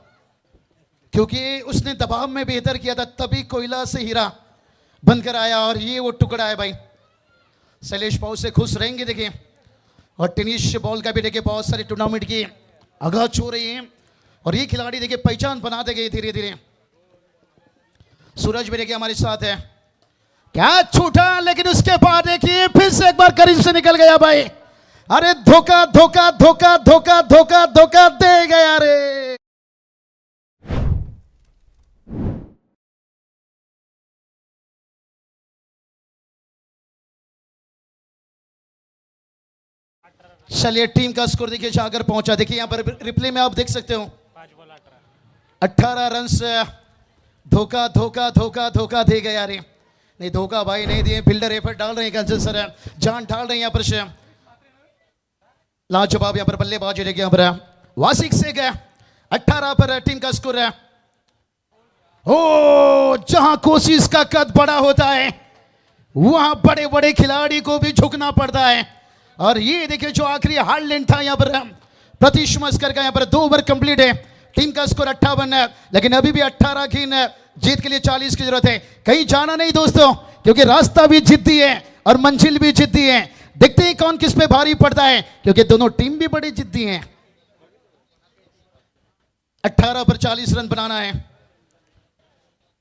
क्योंकि उसने दबाव में बेहतर किया था, तभी कोयला से हीरा बनकर आया, और ये वो टुकड़ा है भाई। शैलेश पाउस से खुश रहेंगे देखिए। और टेनिस बॉल का भी देखिए बहुत सारे टूर्नामेंट की आगाज हो रही है, और ये खिलाड़ी देखिए पहचान बनाते गए धीरे धीरे। सूरज भी देखिए हमारे साथ है। क्या छूटा, लेकिन उसके बाद देखिए फिर से एक बार करीब से निकल गया भाई। अरे धोखा धोखा धोखा धोखा धोखा धोखा दे गया रे। चलिए टीम का स्कोर देखिए जाकर पहुंचा। देखिए यहां पर रिप्ले में आप देख सकते हो 18 रन से धोखा धोखा धोखा धोखा दे गया रे। नहीं धोखा भाई नहीं दिए, फील्डर एफर्ट डाल रहे हैं, कंचन सर जान डाल रहे हैं यहाँ पर से। लाजवाब यहाँ पर बल्लेबाजी देखिए यहाँ पर वासिक से गया। 18 पर टीम का स्कोर है। ओ जहां कोशिश का कद बड़ा होता है वहां बड़े बड़े खिलाड़ी को भी झुकना पड़ता है। और ये देखिए जो आखिरी हार्ड लेन था यहाँ पर प्रतीश मस्कर का, यहाँ पर 2 ओवर कंप्लीट है। टीम का स्कोर 58 है, लेकिन अभी भी 18 की जीत के लिए 40 की जरूरत है। कहीं जाना नहीं दोस्तों, क्योंकि रास्ता भी जिद्दी है और मंजिल भी जिद्दी है। देखते हैं कौन किस पे भारी पड़ता है, क्योंकि दोनों टीम भी बड़ी जिद्दी हैं। 18 पर 40 रन बनाना है।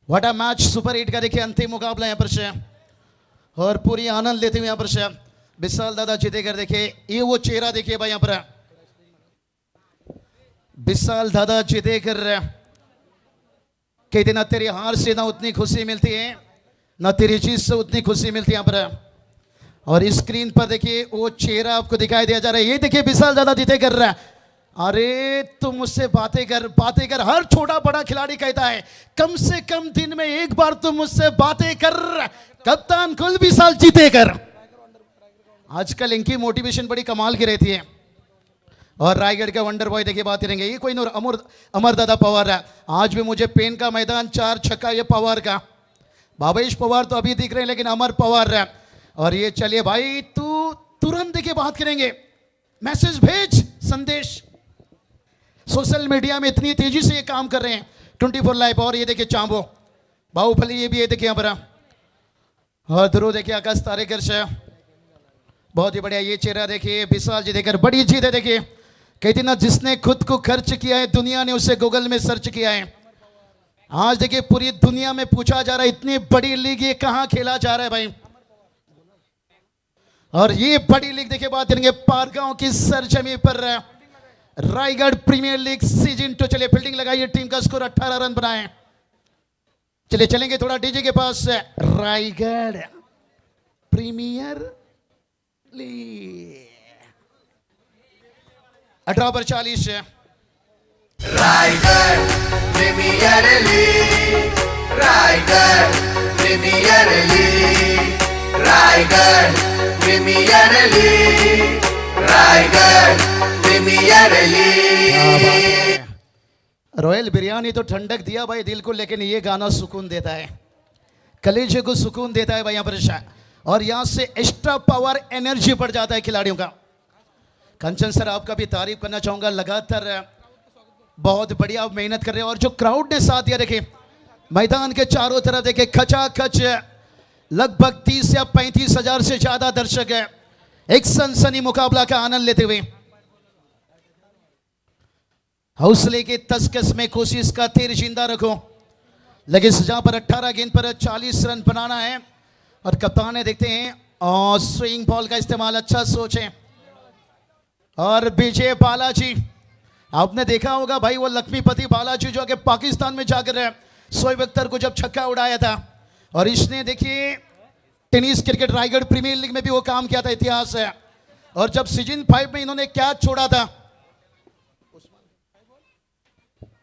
व्हाट अ मैच, सुपर 8 का देखिए अंतिम मुकाबला यहाँ पर से, और पूरी आनंद लेते हुए यहाँ पर से विशाल दादा जीतेकर। देखिए ये वो चेहरा देखिए भाई यहाँ पर, विशाल दादा जीतेकर कहते ना तेरी हार से ना उतनी खुशी मिलती है, ना तेरी जीत से उतनी खुशी मिलती है यहाँ पर। और स्क्रीन पर देखिए वो चेहरा आपको दिखाई दिया जा रहा है। ये देखिए विशाल दादा जीतेकर रहा है। अरे तुम मुझसे बातें कर। हर छोटा बड़ा खिलाड़ी कहता है कम से कम दिन में एक बार तुम मुझसे बातें कर। कप्तान कुल विशाल जीतेकर। आजकल इनकी मोटिवेशन बड़ी कमाल की रहती है। और रायगढ़ का वंडर बॉय देखिए बात करेंगे, ये कोई नूर अमर दादा पवार है। आज भी मुझे पेन का मैदान 4 छक्का ये पवार का। भावेश पवार तो अभी दिख रहे हैं, लेकिन अमर पवार है। और ये चलिए भाई तू तुरंत देखिए बात करेंगे, मैसेज भेज, संदेश। सोशल मीडिया में इतनी तेजी से ये काम कर रहे हैं 24 लाइव। और ये देखिए चांबो बाहुबली, ये भी ये देखिए यहाँ पर। और ध्रुव देखिए आकाश तारेकर से, बहुत ही बढ़िया। ये चेहरा देखिए विशाल जी देकर, बड़ी जीत है देखिए। कहते ना जिसने खुद को खर्च किया है दुनिया ने उसे गूगल में सर्च किया है। आज देखिए पूरी दुनिया में पूछा जा रहा है इतनी बड़ी लीग ये कहां खेला जा रहा है भाई। और ये बड़ी लीग देखिए बात करेंगे पारगांव की सरजमी पर रायगढ़ प्रीमियर लीग सीजन 2। चलिए फील्डिंग लगाइए, टीम का स्कोर 18 रन बनाए। चलिए चलेंगे थोड़ा डीजे के पास। रायगढ़ प्रीमियर लीग 18 पर 40 है। Raigad premier league, Raigad premier league, Raigad premier league, Raigad premier league. Royal biryani तो ठंडक दिया भाई दिल को, लेकिन ये गाना सुकून देता है, कलेजे को सुकून देता है भाई यहाँ पर। और यहाँ से एक्स्ट्रा पावर एनर्जी बढ़ जाता है खिलाड़ियों का। कंचन सर आपका भी तारीफ करना चाहूंगा, लगातार बहुत बढ़िया मेहनत कर रहे हैं। और जो क्राउड ने साथ दिया देखिए, मैदान के चारों तरफ देखिए खचाखच लगभग 30 या 35 हजार से ज्यादा दर्शक है एक सनसनी मुकाबला का आनंद लेते हुए। हौसले के तसकस में कोशिश का तीर जिंदा रखो। लेकिन जहां पर 18 गेंद पर 40 रन बनाना है। और कप्तान ने देखते हैं और स्विंग बॉल का इस्तेमाल, अच्छा सोचें। और विजय बालाजी, आपने देखा होगा भाई वो लक्ष्मीपति बालाजी जो आगे पाकिस्तान में जाकर शोएब अख्तर को जब छक्का उड़ाया था। और इसने देखिए tennis cricket Raigad premier league में भी वो काम किया था, इतिहास है। और जब सीजन 5 में इन्होंने कैच छोड़ा था,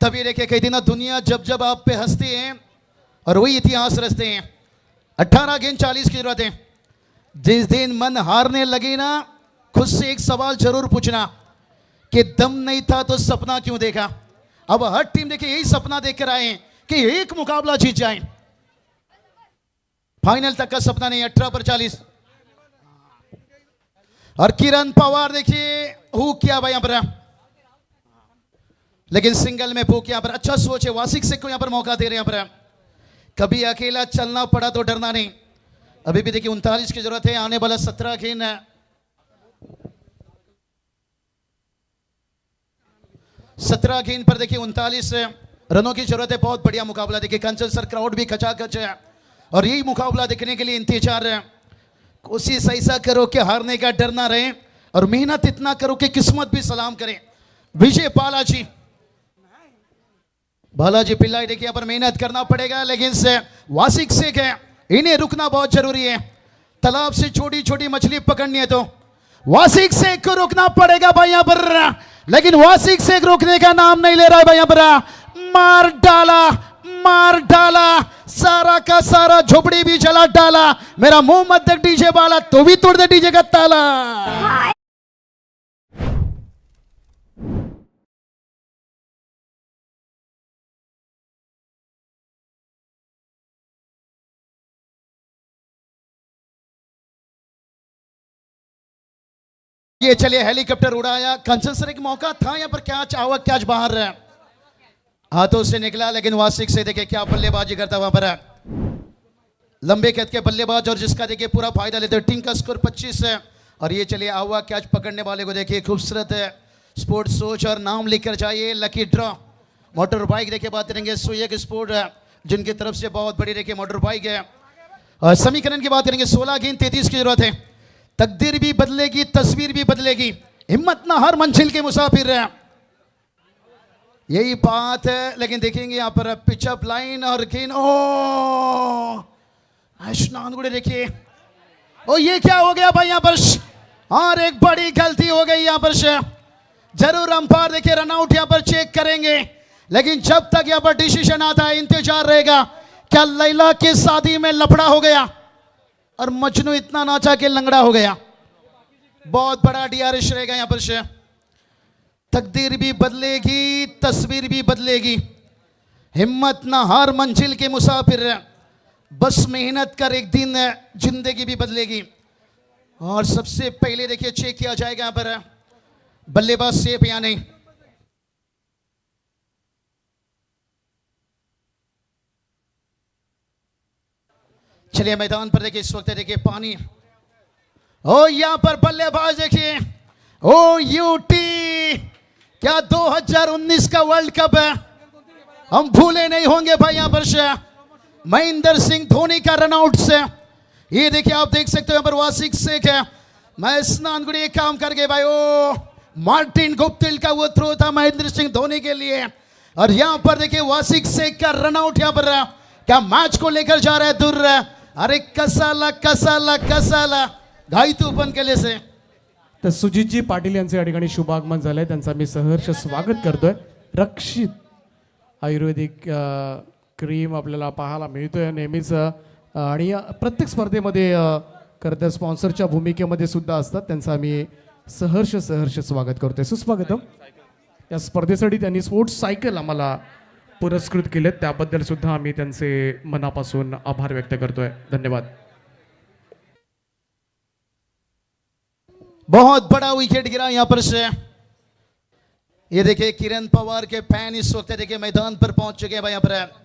तभी देखिए कई दिन दुनिया जब जब आप पे हंसती है और वही इतिहास रचते हैं। 18 गेंद 40 की जरूरत है। जिस दिन मन हारने लगे ना, खुद से एक सवाल जरूर पूछना कि दम नहीं था तो सपना क्यों देखा। अब हर टीम देखिए यही सपना देखकर आए हैं कि एक मुकाबला जीत जाए, फाइनल तक का सपना नहीं। 18 पर 40 और किरण पवार देखिए हुक किया भाई यहां पर, लेकिन सिंगल में भूख यहां पर अच्छा सोच है। वासिक से को यहां पर मौका दे रहे हैं यहां पर, कभी अकेला चलना पड़ा तो डरना नहीं। अभी भी देखिए 39 की जरूरत है, आने वाला 17 गेंद 17 गेंद पर देखिए 39 रनों की जरूरत है। बहुत बढ़िया मुकाबला देखिए, कंचन सर क्राउड भी खचाखच है और यही मुकाबला देखने के लिए इंतजार है। कोशिश ऐसा करो कि हारने का डर ना रहे और मेहनत इतना करो कि किस्मत भी सलाम करे। विजय बालाजी पिल्लाई देखिए, यहाँ पर मेहनत करना पड़ेगा, लेकिन से वासिक शेख है, इन्हें रुकना बहुत जरूरी है। तालाब से छोटी छोटी मछली पकड़नी है तो वासिक शेख को रुकना पड़ेगा भाई यहाँ पर, लेकिन वासिक शेख रुकने का नाम नहीं ले रहा है भाई यहाँ पर। मार डाला सारा का सारा, झोपड़ी भी जला डाला। मेरा मुंह मत देख डीजे वाला, तो भी तोड़ दे डीजे का ताला। ये चलिए हेलीकॉप्टर उड़ाया, कंचन सर एक मौका था यहाँ पर, कैच आवा, कैच बाहर हाथों से निकला, लेकिन वासिक से देखिए क्या बल्लेबाजी करता वहां पर लंबे कद के बल्लेबाज, और जिसका देखिए पूरा फायदा लेते हैं। टीम का स्कोर 25 है। और ये चलिए आवा, कैच पकड़ने वाले को देखिए खूबसूरत है स्पोर्ट्स सोच और नाम लिखकर जाइए। लकी ड्रॉ मोटर बाइक देखिए बात करेंगे, सुयक स्पोर्ट जिनकी तरफ से बहुत बड़ी देखिए मोटर बाइक है। और समीकरण की बात करेंगे, 16 गेंद 33 की जरूरत है। तकदीर भी बदलेगी, तस्वीर भी बदलेगी, हिम्मत ना हर मंजिल के मुसाफिर है, यही बात है। लेकिन देखेंगे यहाँ पर पिचअप लाइन और गेंद, ओ नानगुड़े देखिए, ओ ये क्या हो गया भाई यहाँ पर, और एक बड़ी गलती हो गई यहाँ पर। जरूर अंपायर देखिए रन आउट यहाँ पर चेक करेंगे, लेकिन जब तक यहाँ पर डिसीजन आता है इंतजार रहेगा। क्या लैला की शादी में लफड़ा हो गया और मजनू इतना नाचा के लंगड़ा हो गया? बहुत बड़ा डीआरएस रहेगा यहाँ पर। तकदीर भी बदलेगी, तस्वीर भी बदलेगी, हिम्मत ना हार मंजिल के मुसाफिर, बस मेहनत कर, एक दिन जिंदगी भी बदलेगी। और सबसे पहले देखिए चेक किया जाएगा यहाँ पर बल्लेबाज सेफ या नहीं। चलिए मैदान पर देखिए, इस वक्त देखिए पानी, ओ यहां पर बल्लेबाज देखिए, ओ यूटी, क्या 2019 का वर्ल्ड कप है, हम भूले नहीं होंगे भाई यहां पर महेंद्र सिंह धोनी का रनआउट से। ये देखिए आप देख सकते हो यहाँ पर वासिक शेख है, मैं स्नान गुड़ी एक काम करके भाई, ओ मार्टिन गुप्तिल का वो थ्रो था महेंद्र सिंह धोनी के लिए। और यहां पर देखिए वासिक शेख का रनआउट यहाँ पर, क्या मैच को लेकर जा रहा है दूर। अरे कसाला कसाला कसाला घाई तू पण केले से। तर सुजितजी पाटील यांचे या ठिकाणी शुभागमन झालंय, त्यांचा मी सहर्ष स्वागत करतोय। रक्षित आयुर्वेदिक क्रीम आपल्याला पाहायला मिळतोय नेहमीच, आणि प्रत्येक स्पर्धेमध्ये खरं स्पॉन्सरच्या भूमिकेमध्ये सुद्धा असतात, त्यांचं आम्ही सहर्ष स्वागत करतोय, सुस्वागतम। या स्पर्धेसाठी त्यांनी स्पोर्ट्स सायकल आम्हाला पुरस्कृत केलेत, त्याबद्दल सुद्धा आम्ही त्यांचे मनापासून आभार व्यक्त करतोय, धन्यवाद। बहुत बड़ा विकेट गिरा यहाँ पर से। ये देखिए किरण पवार के फैन इस वक्त देखिए मैदान पर पहुंच चुके हैं भाई यहाँ पर।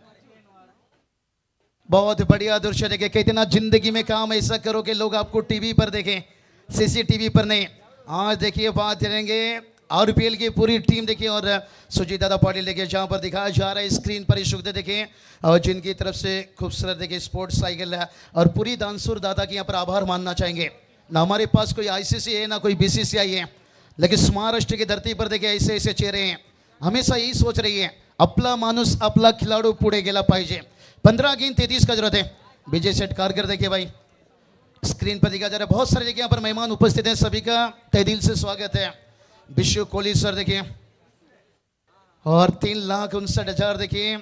बहुत बढ़िया दृश्य देखिए, कहते ना जिंदगी में काम ऐसा करो कि लोग आपको टीवी पर देखें, सीसीटीवी पर नहीं। आज देखिए बात करेंगे आरपीएल की पूरी टीम देखिए, और सुजीत दादा पाटिल देखिए जहां पर दिखाया जा रहा है स्क्रीन पर इस वक्त देखिए, और जिनकी तरफ से खूबसूरत देखिए स्पोर्ट्स साइकिल है। और पूरी दानसूर दादा की यहाँ पर आभार मानना चाहेंगे। ना हमारे पास कोई आईसीसी है ना कोई बीसीसीआई है, लेकिन महाराष्ट्र की धरती पर देखिए ऐसे ऐसे चेहरे हैं, हमेशा यही सोच रही है आपला माणूस आपला खिलाडू पुढे गेला पाहिजे। 15 गेंद 33 का जरूरत है। विजय सेठ कारकर देखिए भाई स्क्रीन पर दिखा जा रहा है। बहुत सारे देखिए यहाँ पर मेहमान उपस्थित हैं, सभी का तहे दिल से स्वागत है। विश्व कोहली सर देखिए, और 3,59,000 देखिए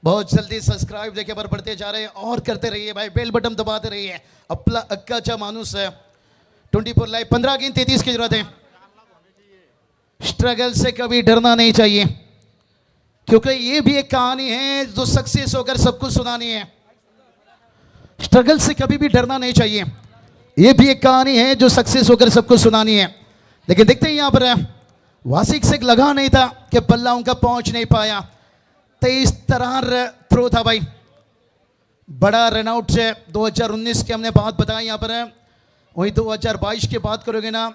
बहुत जल्दी सब्सक्राइब देखिए पर बढ़ते जा रहे हैं और करते रहिए भाई, बेल बटन दबाते रहिए. आपला अक्काचा माणूस है. 24 लाइव 15 गेंद 33 की जरूरत है. स्ट्रगल से कभी डरना नहीं चाहिए, क्योंकि ये भी एक कहानी है जो सक्सेस होकर सबको सुनानी है. स्ट्रगल से कभी भी डरना नहीं चाहिए, ये भी एक कहानी है जो सक्सेस होकर सबको सुनानी है. लेकिन देखते हैं यहां पर वासिक से लगा नहीं था कि बल्ला उनका पहुंच नहीं पाया. 23 तरह थ्रो था भाई, बड़ा रनआउट से 2019 की हमने बात बताई यहां पर. वही 2022 की बात करोगे ना,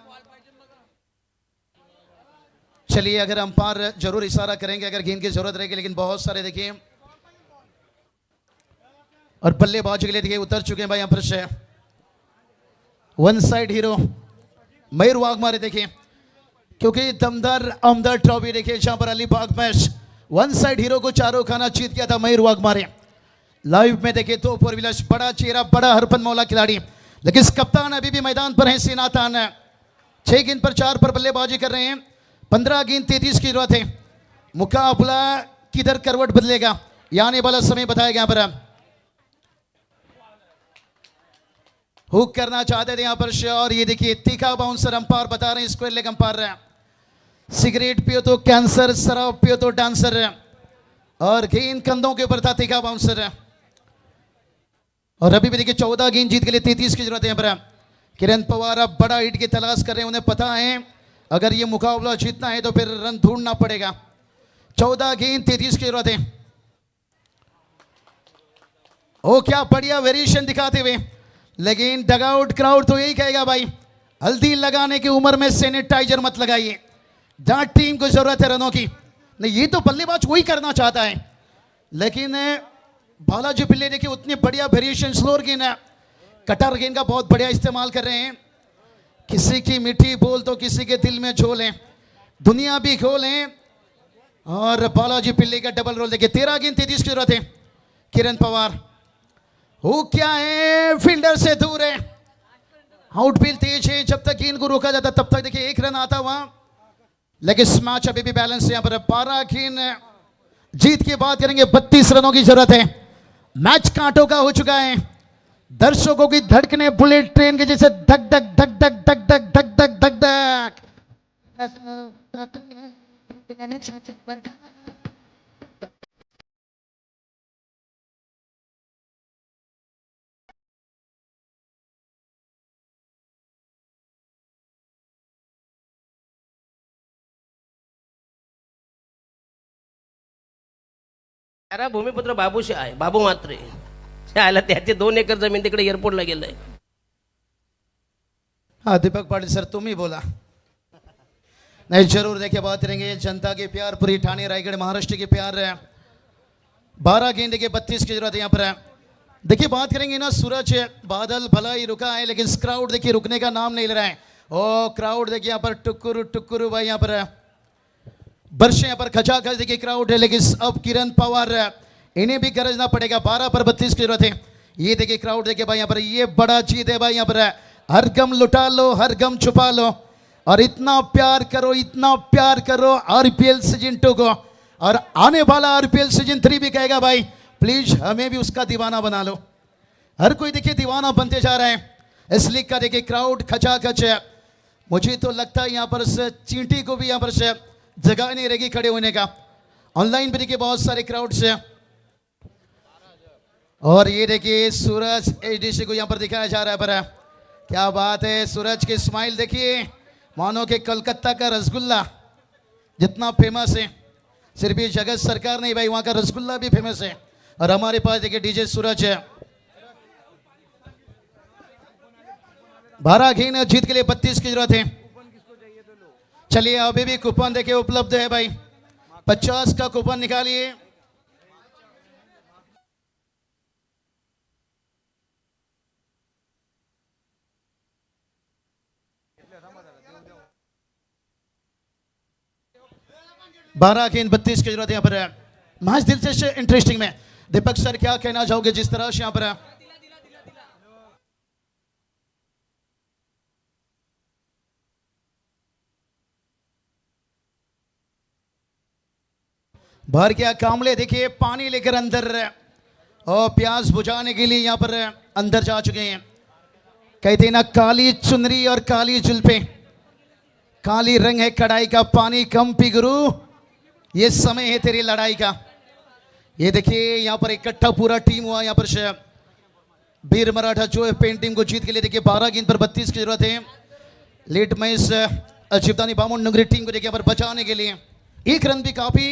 चलिए अगर अंपायर जरूर इशारा करेंगे अगर गेंद की जरूरत रहेगी. लेकिन बहुत सारे देखिए और बल्लेबाज के लिए देखिए उतर चुके हैं भाई यहां पर से. One side hero Mayur Waghmare देखिए, क्योंकि दमदार आमदार ट्रॉफी देखिए जहां पर Alibag match one side hero को चारों खाना जीत गया था मयूर वाघमारे. लाइव में देखिए तो फोर व्हीलर, बड़ा चेहरा, बड़ा हरपन मौला खिलाड़ी. लेकिन कप्तान अभी भी मैदान पर है सीनातान. 6 गेंद पर 4 पर बल्लेबाजी कर रहे हैं. 15 गेंद 33 की जरूरत है. मुकाबला किधर करवट बदलेगा ये आने वाला समय बताया गया. पर हुक करना चाहते थे यहां पर और ये देखिए तीखा बाउंसर अंपायर बता रहे हैं. Square leg umpire. सिगरेट पियो तो कैंसर, शराब पियो तो डांसर. और गेंद कंधों के ऊपर था तीखा बाउंसर. और अभी भी देखिए 14 गेंद जीत के लिए 33 की जरूरत है. पर किरण पवार अब बड़ा हिट की तलाश कर रहे हैं. उन्हें पता है अगर ये मुकाबला जीतना है तो फिर रन ढूंढना पड़ेगा. 14 गेंद 33 की जरूरत है. ओ क्या बढ़िया वेरिएशन दिखाते हुए. लेकिन डगआउट क्राउड तो यही कहेगा भाई, हल्दी लगाने की उम्र में सैनिटाइजर मत लगाइए. जहां टीम को जरूरत है रनों की, नहीं ये तो बल्लेबाज वही करना चाहता है. लेकिन बालाजी पिल्ले देखिए उतनी बढ़िया वेरिएशन, स्लोअर गेंद है, कटर गेंद का बहुत बढ़िया इस्तेमाल कर रहे हैं. किसी की मीठी बोल तो किसी के दिल में झोल है, दुनिया भी खोल है. और बालाजी पिल्ले का डबल रोल देखिए. 13 गेंद 33 की जरूरत है. किरण पवार हो क्या है, फील्डर से दूर है. आउटफील्ड तेज है, जब तक गेंद को रोका जाता तब तक देखिए 1 रन आता वहां. लेकिन मैच अभी भी बैलेंस है. यहां पर 12 गेंद जीत की बात करेंगे, 32 रनों की जरूरत है. मैच कांटों का हो चुका है. दर्शकों की धड़कने बुलेट ट्रेन के जैसे धक धक धक धक धक धक धक धक धक धक. त्याला भूमिपुत्र बाबूशी आहे, बाबू मात्रे आला, त्याचे 2 एकर जमीन तिकडे एअरपोर्टला गेलंय. हाँ दीपक पाटिल सर तुम ही बोला. नहीं जरूर देखिए बात करेंगे जनता के प्यार, पूरी ठाणे रायगढ़ महाराष्ट्र के प्यार. 12 गेंद देखिए 32 की जरूरत है. यहाँ पर देखिए बात करेंगे ना, सूरज बादल भला ही रुका है लेकिन क्राउड देखिए रुकने का नाम नहीं ले रहा है. ओ क्राउड देखिए यहाँ पर टुकुर टुकुर भाई, यहाँ पर बर्षे यहाँ पर खचाखच देखिए क्राउड है. लेकिन अब किरण पवार इन्हें भी गरजना पड़ेगा. 12 पर 32 की जरूरत है. ये देखिए क्राउड देखिए भाई यहाँ पर, ये बड़ा जीत है भाई. यहाँ पर हर गम लुटा लो, हर गम छुपा लो, और इतना प्यार करो, इतना प्यार करो आरपीएल सीजन 2 को. और आने वाला आरपीएल सीजन 3 भी कहेगा भाई प्लीज हमें भी उसका दीवाना बना लो. हर कोई देखिए दीवाना बनते जा रहा है इस लीग का. देखिए क्राउड खचाखच है. मुझे तो लगता है यहाँ पर से चींटी को भी यहाँ पर से जगह नहीं रहेगी खड़े होने का. ऑनलाइन भी देखिए बहुत सारे क्राउड से. और ये देखिए सूरज एचडीसी को यहाँ पर दिखाया जा रहा है. पर क्या बात है, सूरज की स्माइल देखिए मानो के कलकत्ता का रसगुल्ला जितना फेमस है. सिर्फ ये जगत सरकार नहीं भाई, वहां का रसगुल्ला भी फेमस है. और हमारे पास देखिए डीजे सूरज है. 12 गेंद जीत के लिए 32 की जरूरत है. चलिए अभी भी कूपन देखिए उपलब्ध है भाई, 50 का कूपन निकालिए. बारह गेंद 32 की जरूरत है. यहाँ पर मैच दिलचस्प इंटरेस्टिंग में. दीपक सर क्या कहना चाहोगे जिस तरह से यहाँ पर भर गया कामले, देखिए पानी लेकर अंदर और प्यास बुझाने के लिए यहाँ पर अंदर जा चुके हैं। कहते हैं ना, काली चुनरी और काली जुल्फे, काली रंग है कढ़ाई का, पानी कम पी गुरु, ये समय है तेरी लड़ाई का। ये देखिए यहाँ पर इकट्ठा पूरा टीम हुआ यहाँ पर वीर मराठा जो है पेंटिंग को जीत के लिए। देखिए 12 गेंद पर 32 की जरूरत है। लेट मैच अजीबदानी बामुन नगरी टीम को देखिए यहाँ पर बचाने के लिए 1 रन भी काफी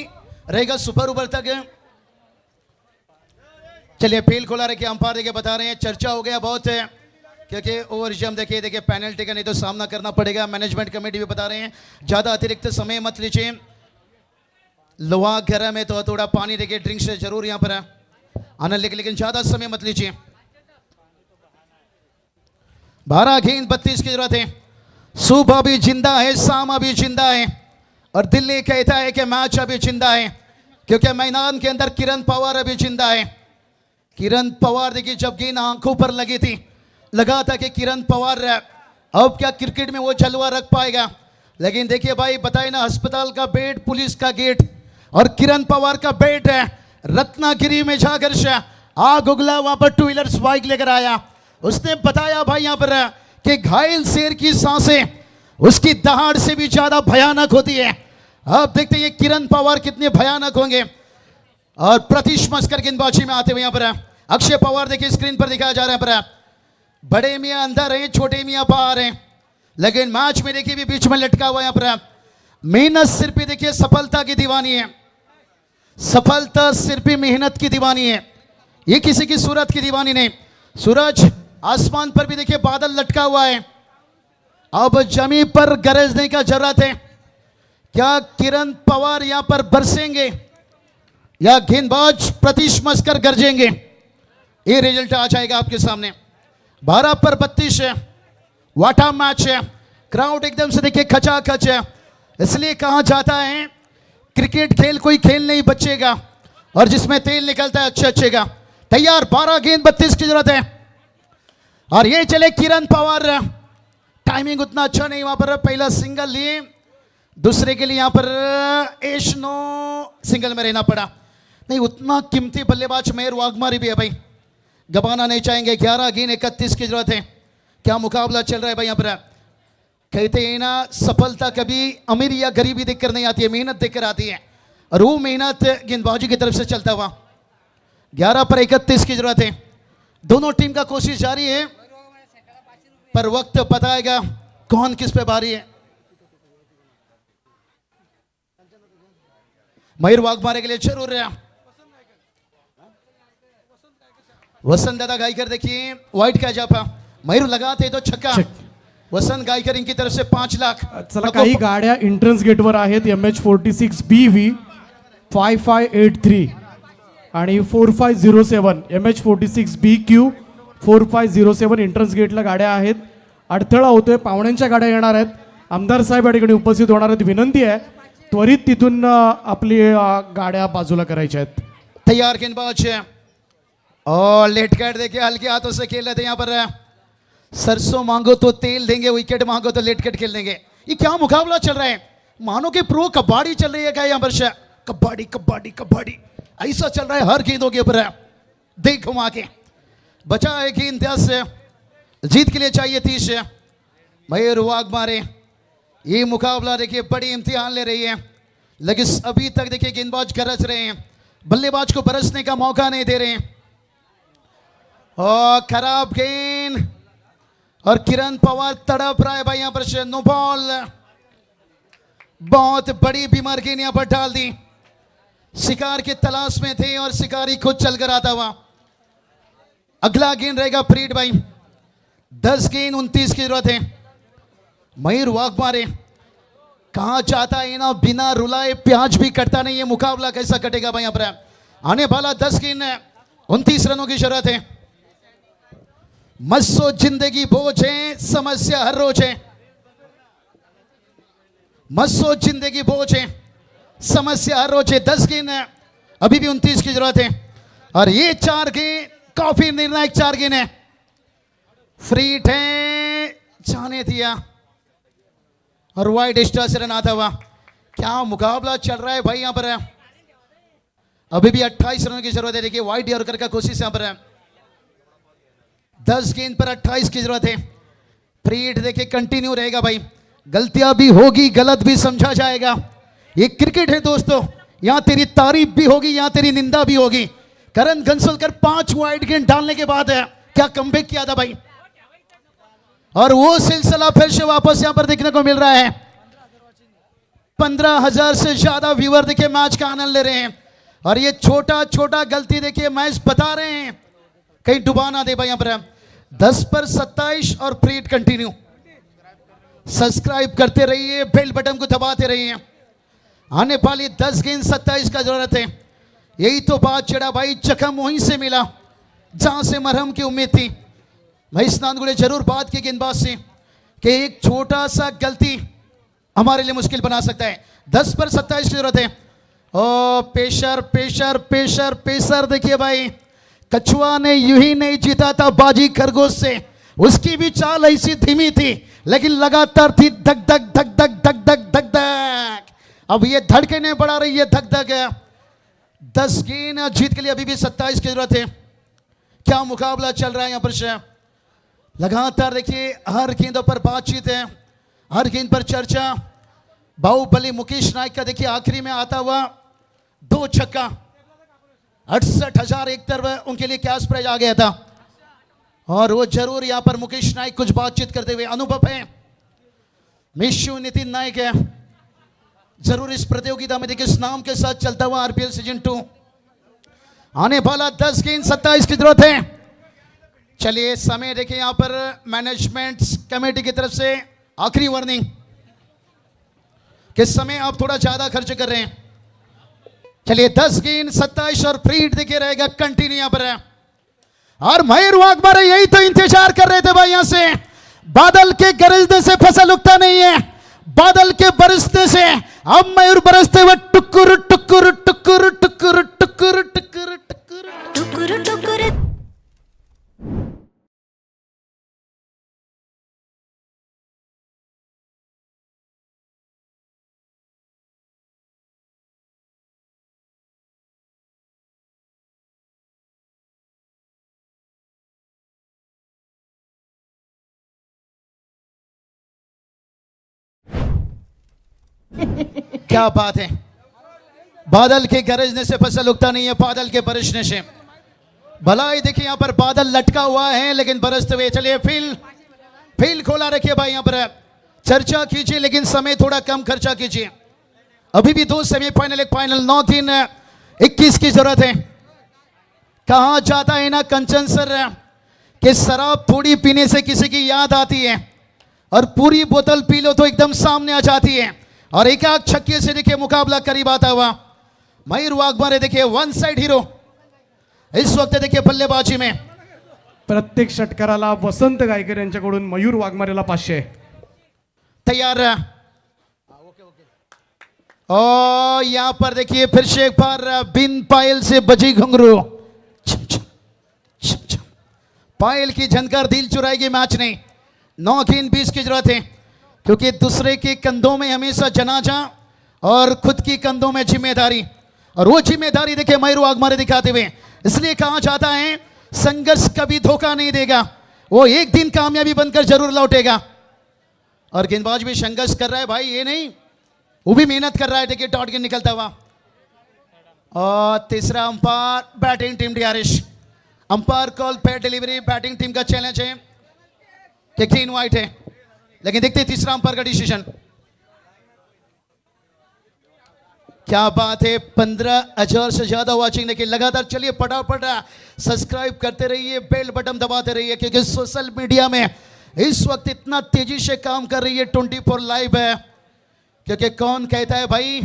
रहेगा सुपर ओवर तक। चलिए फेल खोला रखे अंपायर देखिए बता रहे हैं, चर्चा हो गया बहुत है क्योंकि ओवर जम देखिए पेनल्टी का नहीं तो सामना करना पड़ेगा। मैनेजमेंट कमेटी भी बता रहे हैं ज्यादा अतिरिक्त समय मत लीजिए, लोहा गर्म है तो थोड़ा पानी देखिए ड्रिंक से जरूर यहाँ पर आनंद लेकिन ज्यादा समय मत लीजिए। 12 गेंद 32 की जरूरत है। सुबह भी जिंदा है, शाम भी जिंदा है और दिल्ली कहता है कि मैच अभी जिंदा है क्योंकि मैदान के अंदर किरण पवार अभी जिंदा है। किरण पवार देखिए जब गेंद आंखों पर लगी थी लगा था कि किरण पवार अब क्या क्रिकेट में वो जलवा रख पाएगा, लेकिन देखिए भाई बताए ना, अस्पताल का बेड, पुलिस का गेट और किरण पवार का बेड है रत्नागिरी में जाकर आग उगला, वहां पर 2 व्हीलर्स बाइक लेकर आया। उसने बताया भाई यहाँ पर कि घायल शेर की सांसें उसकी दहाड़ से भी ज्यादा भयानक होती है। अब देखते हैं किरण पवार कितने भयानक होंगे। और प्रतीश मस्कर गेंदबाजी में आते हुए यहाँ पर अक्षय पवार देखिए स्क्रीन पर दिखाया जा रहा है पर बड़े मियां अंदर हैं, छोटे मियां बाहर हैं, लेकिन मैच में देखिए भी बीच में लटका हुआ यहाँ पर मेहनत सिर पे देखिए सफलता की दीवानी है, सफलता सिर पे मेहनत की दीवानी है, ये किसी की सूरत की दीवानी नहीं। सूरज आसमान पर भी देखिए बादल लटका हुआ है, अब जमीन पर गरजने का जरूरत है। क्या किरण पवार यहां पर बरसेंगे या गेंदबाज प्रतीश मस्कर गरजेंगे, ये रिजल्ट आ जाएगा आपके सामने। 12 पर 32 है, वाटा मैच है, क्राउड एकदम से देखिए खचाखच है। इसलिए कहा जाता है क्रिकेट खेल कोई खेल नहीं बचेगा और जिसमें तेल निकलता है अच्छे का। तैयार, 12 गेंद 32 की जरूरत है और ये चले किरण पवार। टाइमिंग उतना अच्छा नहीं, वहां पर पहला सिंगल लिए, दूसरे के लिए यहां पर एश नो सिंगल में रहना पड़ा। नहीं, उतना कीमती बल्लेबाज मेयर वाघमारी भी है भाई, गवाना नहीं चाहेंगे। 11 गेंद 31 की जरूरत है। क्या मुकाबला चल रहा है भाई यहाँ पर। कहते हैं ना, सफलता कभी अमीर या गरीबी देखकर नहीं आती है, मेहनत देखकर आती है और वो मेहनत गेंदबाजी की तरफ से चलता हुआ। 11 पर 31 की जरूरत है। दोनों टीम का कोशिश जारी है पर वक्त बताएगा कौन किस पे भारी है। मयूर वाघमारे के लिए जरूर है। वसंत दादा गायकर देखिए व्हाइट का जापा, मयूर लगाते तो छक्का। वसंत गायकर इनकी तरफ से 5 लाख। चला, काही गाड्या एंट्रन्स गेटवर आहेत, MH46 BV 5583 आणि 4507 MH46 BQ 4507 एंट्रन्स गेटला गाड्या आहेत। अडथळा होतोय, पाहुण्यांच्या गाड्या येणार आहेत, आमदार साहेब या ठिकाणी उपस्थित होणार आहेत। विनंती आहे त्वरित तिथून आपली गाड्या बाजूला करायच्या आहेत। तैयार गेंदबाज और लेट कैट देखिए हल्के हाथों से खेल रहे थे यहाँ पर। सरसों मांगो तो तेल देंगे, विकेट मांगो तो लेट कैट खेल देंगे। ये क्या मुकाबला चल रहा है, मानो कि प्रो कबड्डी चल रही है क्या यहाँ पर। कबड्डी कबड्डी कबड्डी ऐसा चल रहा है हर गेंदों के ऊपर। देख घुमा के बचा है गेंद 10, जीत के लिए चाहिए 30। मयूर वाघमारे ये मुकाबला देखिए बड़ी इम्तिहान ले रही है, लेकिन अभी तक देखिए गेंदबाज गरज रहे हैं, बल्लेबाज को बरसने का मौका नहीं दे रहे हैं। और खराब गेंद और किरण पवार तड़प रहा है भाई यहाँ पर। नो बॉल, बहुत बड़ी बीमार गेंद यहाँ पर डाल दी। शिकार की तलाश में थे और शिकारी खुद चलकर आता हुआ। अगला गेंद रहेगा फ्रीड भाई। 10 गेंद 29 की जरूरत है। मयूर वाघमारे कहा चाहता है ना, बिना रुलाए प्याज भी कटता नहीं, ये मुकाबला कैसा कटेगा भाई यहाँ पर। आने वाला 10 गेंद 29 रनों की जरूरत है। मस्सो जिंदगी बोझ है, समस्या हर रोज है। मस्सो जिंदगी बोझ है, समस्या हर रोज है। 10 गेंद अभी भी 29 की जरूरत है और ये 4 गेंद काफी निर्णायक 4 गेंद है। फ्री है, जाने दिया और वाइड एक्स्ट्रा से रन आता हुआ। क्या मुकाबला चल रहा है भाई यहाँ पर। अभी भी 28 रनों की जरूरत है। देखिए वाइड यॉर्कर का कोशिश यहाँ पर है। 10 गेंद पर 28 की जरूरत है। फ्रीड देखिए कंटिन्यू रहेगा भाई, गलतियां भी होगी, गलत भी समझा जाएगा। ये क्रिकेट है दोस्तों, यहां तेरी तारीफ भी होगी, यहां तेरी निंदा भी होगी। करण घनसोलकर 5 वाइड गेंद डालने के बाद क्या कमबैक किया था भाई, और वो सिलसिला फिर से वापस यहां पर देखने को मिल रहा है। 15,000 से ज्यादा व्यूअर देखिए मैच का आनंद ले रहे हैं, और ये छोटा छोटा गलती देखिए मैच बता रहे हैं, कहीं डुबा ना दे भाई। यहां पर 10 पर 27 और फ्रीड कंटिन्यू। सब्सक्राइब करते रहिए, बेल बटन को दबाते रहिए। आने वाली 10 गेंद 27 का जरूरत है। यही तो बात चढ़ा भाई, जख्म वहीं से मिला जहां से मरहम की उम्मीद थी। महेश नांदगुड़े जरूर बात की गेंदबाज से कि एक छोटा सा गलती हमारे लिए मुश्किल बना सकता है। 10 पर 27 की जरूरत है। ओ पेशर पेशर पेशर पेशर देखिए भाई, कछुआ ने यूं ही नहीं जीता था बाजी खरगोश से, उसकी भी चाल ऐसी धीमी थी लेकिन लगातार थी, धक धक धक धक धक धक धक धक। अब ये धड़कने बढ़ा रही है, धक धक है। 10 गेंद जीत के लिए अभी भी 27 की जरूरत है। क्या मुकाबला चल रहा है यहां पर। लगातार देखिए हर गेंदों पर बातचीत है, हर गेंद पर चर्चा। बाहुबली मुकेश नायक का देखिए आखिरी में आता हुआ 2 छक्का, 68,000 एक तरफ उनके लिए कैश प्राइज आ गया था, और वो जरूर यहां पर मुकेश नायक कुछ बातचीत करते हुए अनुभव है। मिशु नितिन नायक है, जरूर इस प्रतियोगिता में देखिए इस नाम के साथ चलता हुआ आरपीएल सीजन 2। आने वाला 10 गेंद 27 की जरूरत है। चलिए समय देखिए यहां पर मैनेजमेंट कमेटी की तरफ से आखिरी वार्निंग, किस समय आप थोड़ा ज्यादा खर्च कर रहे हैं। चलिए 10 गेंद 27 और फ्रीड देखिए रहेगा कंटिन्यू यहां पर है। और मयूर वाघमारे यही तो इंतजार कर रहे थे भाई, यहां से बादल के गरजने से फसल उगता नहीं है, बादल के बरसने से अब मयूर बरसते हुए टुकुर टुकुर टुकुर टुकुर टुकुर टुकुर टुकुर टुकुर। क्या बात है, बादल के गरजने से फसल उगता नहीं है, बादल के बरसने से। भला ही देखिए यहां पर बादल लटका हुआ है लेकिन बरसते हुए। चलिए फील्ड खोला रखिए भाई, यहां पर चर्चा कीजिए लेकिन समय थोड़ा कम खर्चा कीजिए। अभी भी 2 सेमीफाइनल एक फाइनल, 9 गेंद 21 की जरूरत है। कहा जाता है ना कंचन सर कि शराब थोड़ी पीने से किसी की याद आती है, और पूरी बोतल पी लो तो एकदम सामने आ जाती है। और एक छक्के से देखिए मुकाबला करीब आता हुआ। मयूर वाघमारे देखिए वन साइड हीरो इस वक्त देखिए बल्लेबाजी में। प्रत्येक षटकाराला वसंत गायकर यांच्याकडून मयूर वाघमारेला 500 तैयार। और यहां पर देखिए फिर से एक बार बिन पायल से बजी घुंघरू। छम छम छम छम। पायल की झनकार दिल चुराएगी मैच ने। 9 गेंद 20 की जरूरत है, क्योंकि दूसरे के कंधों में हमेशा जनाजा और खुद की कंधों में जिम्मेदारी, और वो जिम्मेदारी देखिए मयूर वाघमारे दिखाते हुए। इसलिए कहा जाता है संघर्ष कभी धोखा नहीं देगा, वो एक दिन कामयाबी बनकर जरूर लौटेगा। और गेंदबाज भी संघर्ष कर रहा है भाई, ये नहीं वो भी मेहनत कर रहा है। देखिए डॉट गेंद निकलता हुआ। और तीसरा umpire batting team DRS, umpire call fair delivery. Batting team का चैलेंज है कि ग्रीन व्हाइट है, लेकिन देखते हैं तीसरा अंपायर का डिसीजन। क्या बात है, 15,000 से ज्यादा वाचिंग देखिए लगातार। चलिए फटाफट सब्सक्राइब करते रहिए, बेल बटन दबाते रहिए, क्योंकि सोशल मीडिया में इस वक्त इतना तेजी से काम कर रही है 24 लाइव है। क्योंकि कौन कहता है भाई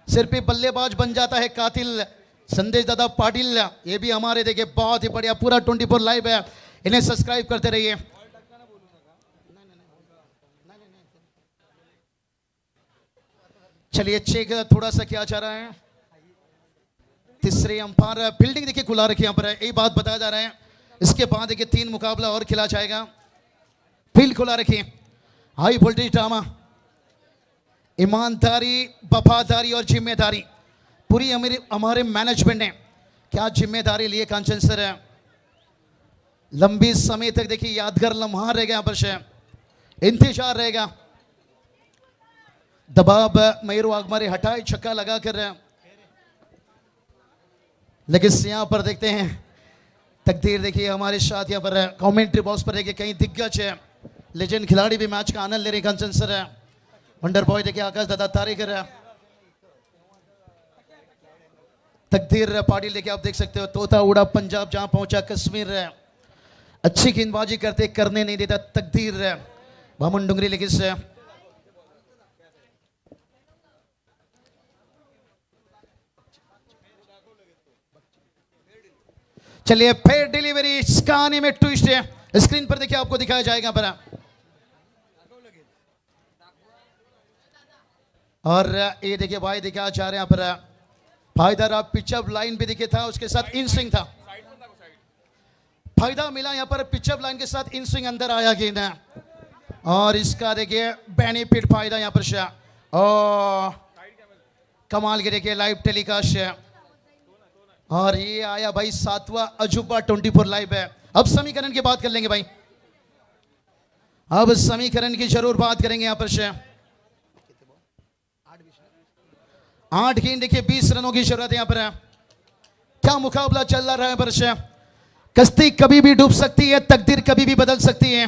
सिर्फ ही बल्लेबाज बन जाता है कातिल, संदेश दादा पाटिल ये भी हमारे देखिए बहुत ही बढ़िया पूरा 24 लाइव है, इन्हें सब्सक्राइब करते रहिए। चलिए चेक थोड़ा सा क्या जा रहा है। तीसरे अंपायर फील्डिंग देखिए खुला रखिए, यहाँ पर यही बात बताया जा रहा है। इसके बाद देखिए 3 मुकाबला और खेला जाएगा। फील्ड खुला रखिए। हाई वोल्टेज ड्रामा, ईमानदारी, वफादारी और जिम्मेदारी पूरी हमारे मैनेजमेंट ने क्या जिम्मेदारी ली है कांचन सर। लंबी समय तक देखिए यादगार लम्हा रहेगा यहाँ पर से, इंतजार रहेगा। दबाव मयूर वाघमारे हटाए, छक्का लगा कर, लेकिन यहाँ पर देखते हैं तकदीर देखिए हमारे साथ यहाँ पर कमेंट्री बॉक्स पर देखिए कई दिग्गज है, लेजेंड खिलाड़ी भी मैच का आनंद ले रहे हैं। कांचन सर, वंडर बॉय देखिए आकाश दादा तारेकर, तकदीर पाटिल देखिए आप देख सकते हो, तोता उड़ा पंजाब जहां पहुंचा कश्मीर, अच्छी गेंदबाजी करते करने नहीं देता तकदीर बामन डुंगरी। लेकिन से चलिए फिर डिलीवरी, इस कहानी में ट्विस्ट है, स्क्रीन पर देखिए आपको दिखाया जाएगा पर। और ये देखिए भाई दिखाया जा रहे हैं पर फायदा रहा, पिचअप लाइन भी दिखे था, उसके साथ इन स्विंग था, फायदा मिला यहाँ पर पिचअप लाइन के साथ इन स्विंग अंदर आया गेंद है। और इसका देखिए बेनिफिट फायदा यहाँ पर शाह, और कमाल के देखिए लाइव टेलीकास्ट है। और ये आया भाई 7वां अजूबा 24 लाइव है। अब समीकरण की बात कर लेंगे भाई, अब समीकरण की जरूर बात करेंगे यहाँ पर से। 8 गेंद देखिए 20 रनों की जरूरत है यहाँ पर। क्या मुकाबला चल रहा है पर से, कश्ती कभी भी डूब सकती है, तकदीर कभी भी बदल सकती है।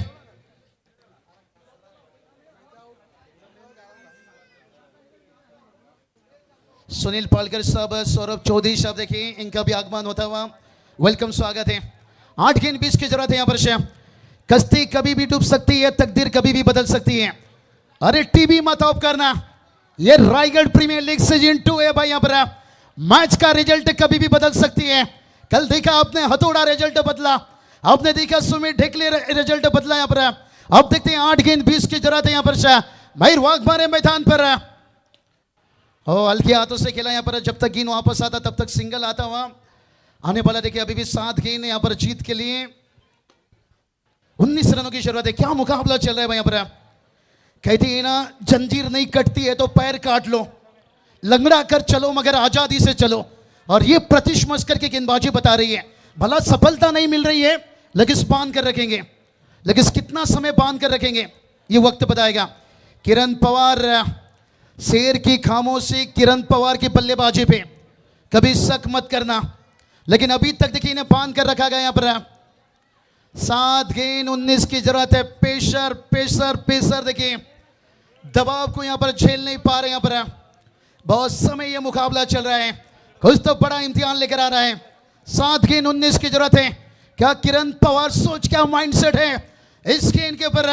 सुनील पालकर साहब, सौरभ चौधरी साहब देखिए इनका भी आगमन होता हुआ वेलकम, स्वागत है। 8 गेंद 20 की जरूरत है यहाँ पर से। कश्ती कभी भी डूब सकती है, तकदीर कभी भी बदल सकती है। अरे टीवी मत ऑफ करना, ये रायगढ़ प्रीमियर लीग सीजन 2 है भाई। यहाँ पर मैच का रिजल्ट कभी भी बदल सकती है। कल देखा आपने हथौड़ा रिजल्ट बदला, आपने देखा सुमित ढेकले रिजल्ट बदला यहाँ पर। अब देखते हैं 8 गेंद 20 की जरूरत है यहाँ पर से। मयूर वाघमारे मैदान पर, हल्के हाथों से खेला यहाँ पर, जब तक गेंद वापस आता तब तक सिंगल आता हुआ आने वाला। देखिए अभी भी 7 गेंद यहाँ पर जीत के लिए 19 रनों की जरूरत है। क्या मुकाबला चल रहा है भाई यहाँ पर। कहती है ना जंजीर नहीं कटती है तो पैर काट लो, लंगड़ा कर चलो मगर आजादी से चलो। और ये प्रतिश मस्कर की गेंदबाजी बता रही है, भला सफलता नहीं मिल रही है लेकिन बांध कर रखेंगे, लेकिन कितना समय बांध कर रखेंगे ये वक्त बताएगा। किरण पवार, शेर की खामोशी किरण पवार की बल्लेबाजी पे कभी शक मत करना, लेकिन अभी तक देखिए इन्हें बांध कर रखा गया यहाँ पर। 7 गेंद 19 की जरूरत है। पेशर पेशर पेशर देखिए दबाव को यहाँ पर झेल नहीं पा रहे। यहाँ पर बहुत समय ये मुकाबला चल रहा है, कुछ तो बड़ा इम्तिहान लेकर आ रहा है। 7 गेंद 19 की जरूरत है। क्या किरण पवार सोच, क्या माइंडसेट है इस गेंद के ऊपर।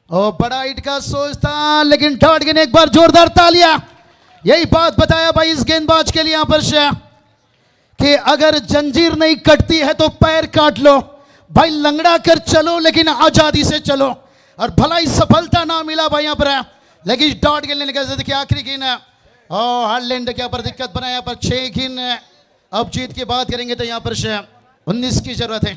और बड़ा हिट का सोच था, लेकिन डॉट गेंद, एक बार जोरदार तालियां। यही बात बताया भाई इस गेंदबाज के लिए यहाँ पर कि अगर जंजीर नहीं कटती है तो पैर काट लो भाई, लंगड़ा कर चलो लेकिन आजादी से चलो। और भला ही सफलता ना मिला भाई यहाँ पर, लेकिन डॉट गेंद लेने का देखिए आखिरी गेंद और हार्लैंड के यहाँ पर दिक्कत बनाया। यहाँ पर 6 गेंद अब जीत की बात करेंगे तो यहाँ पर 19 की जरूरत है।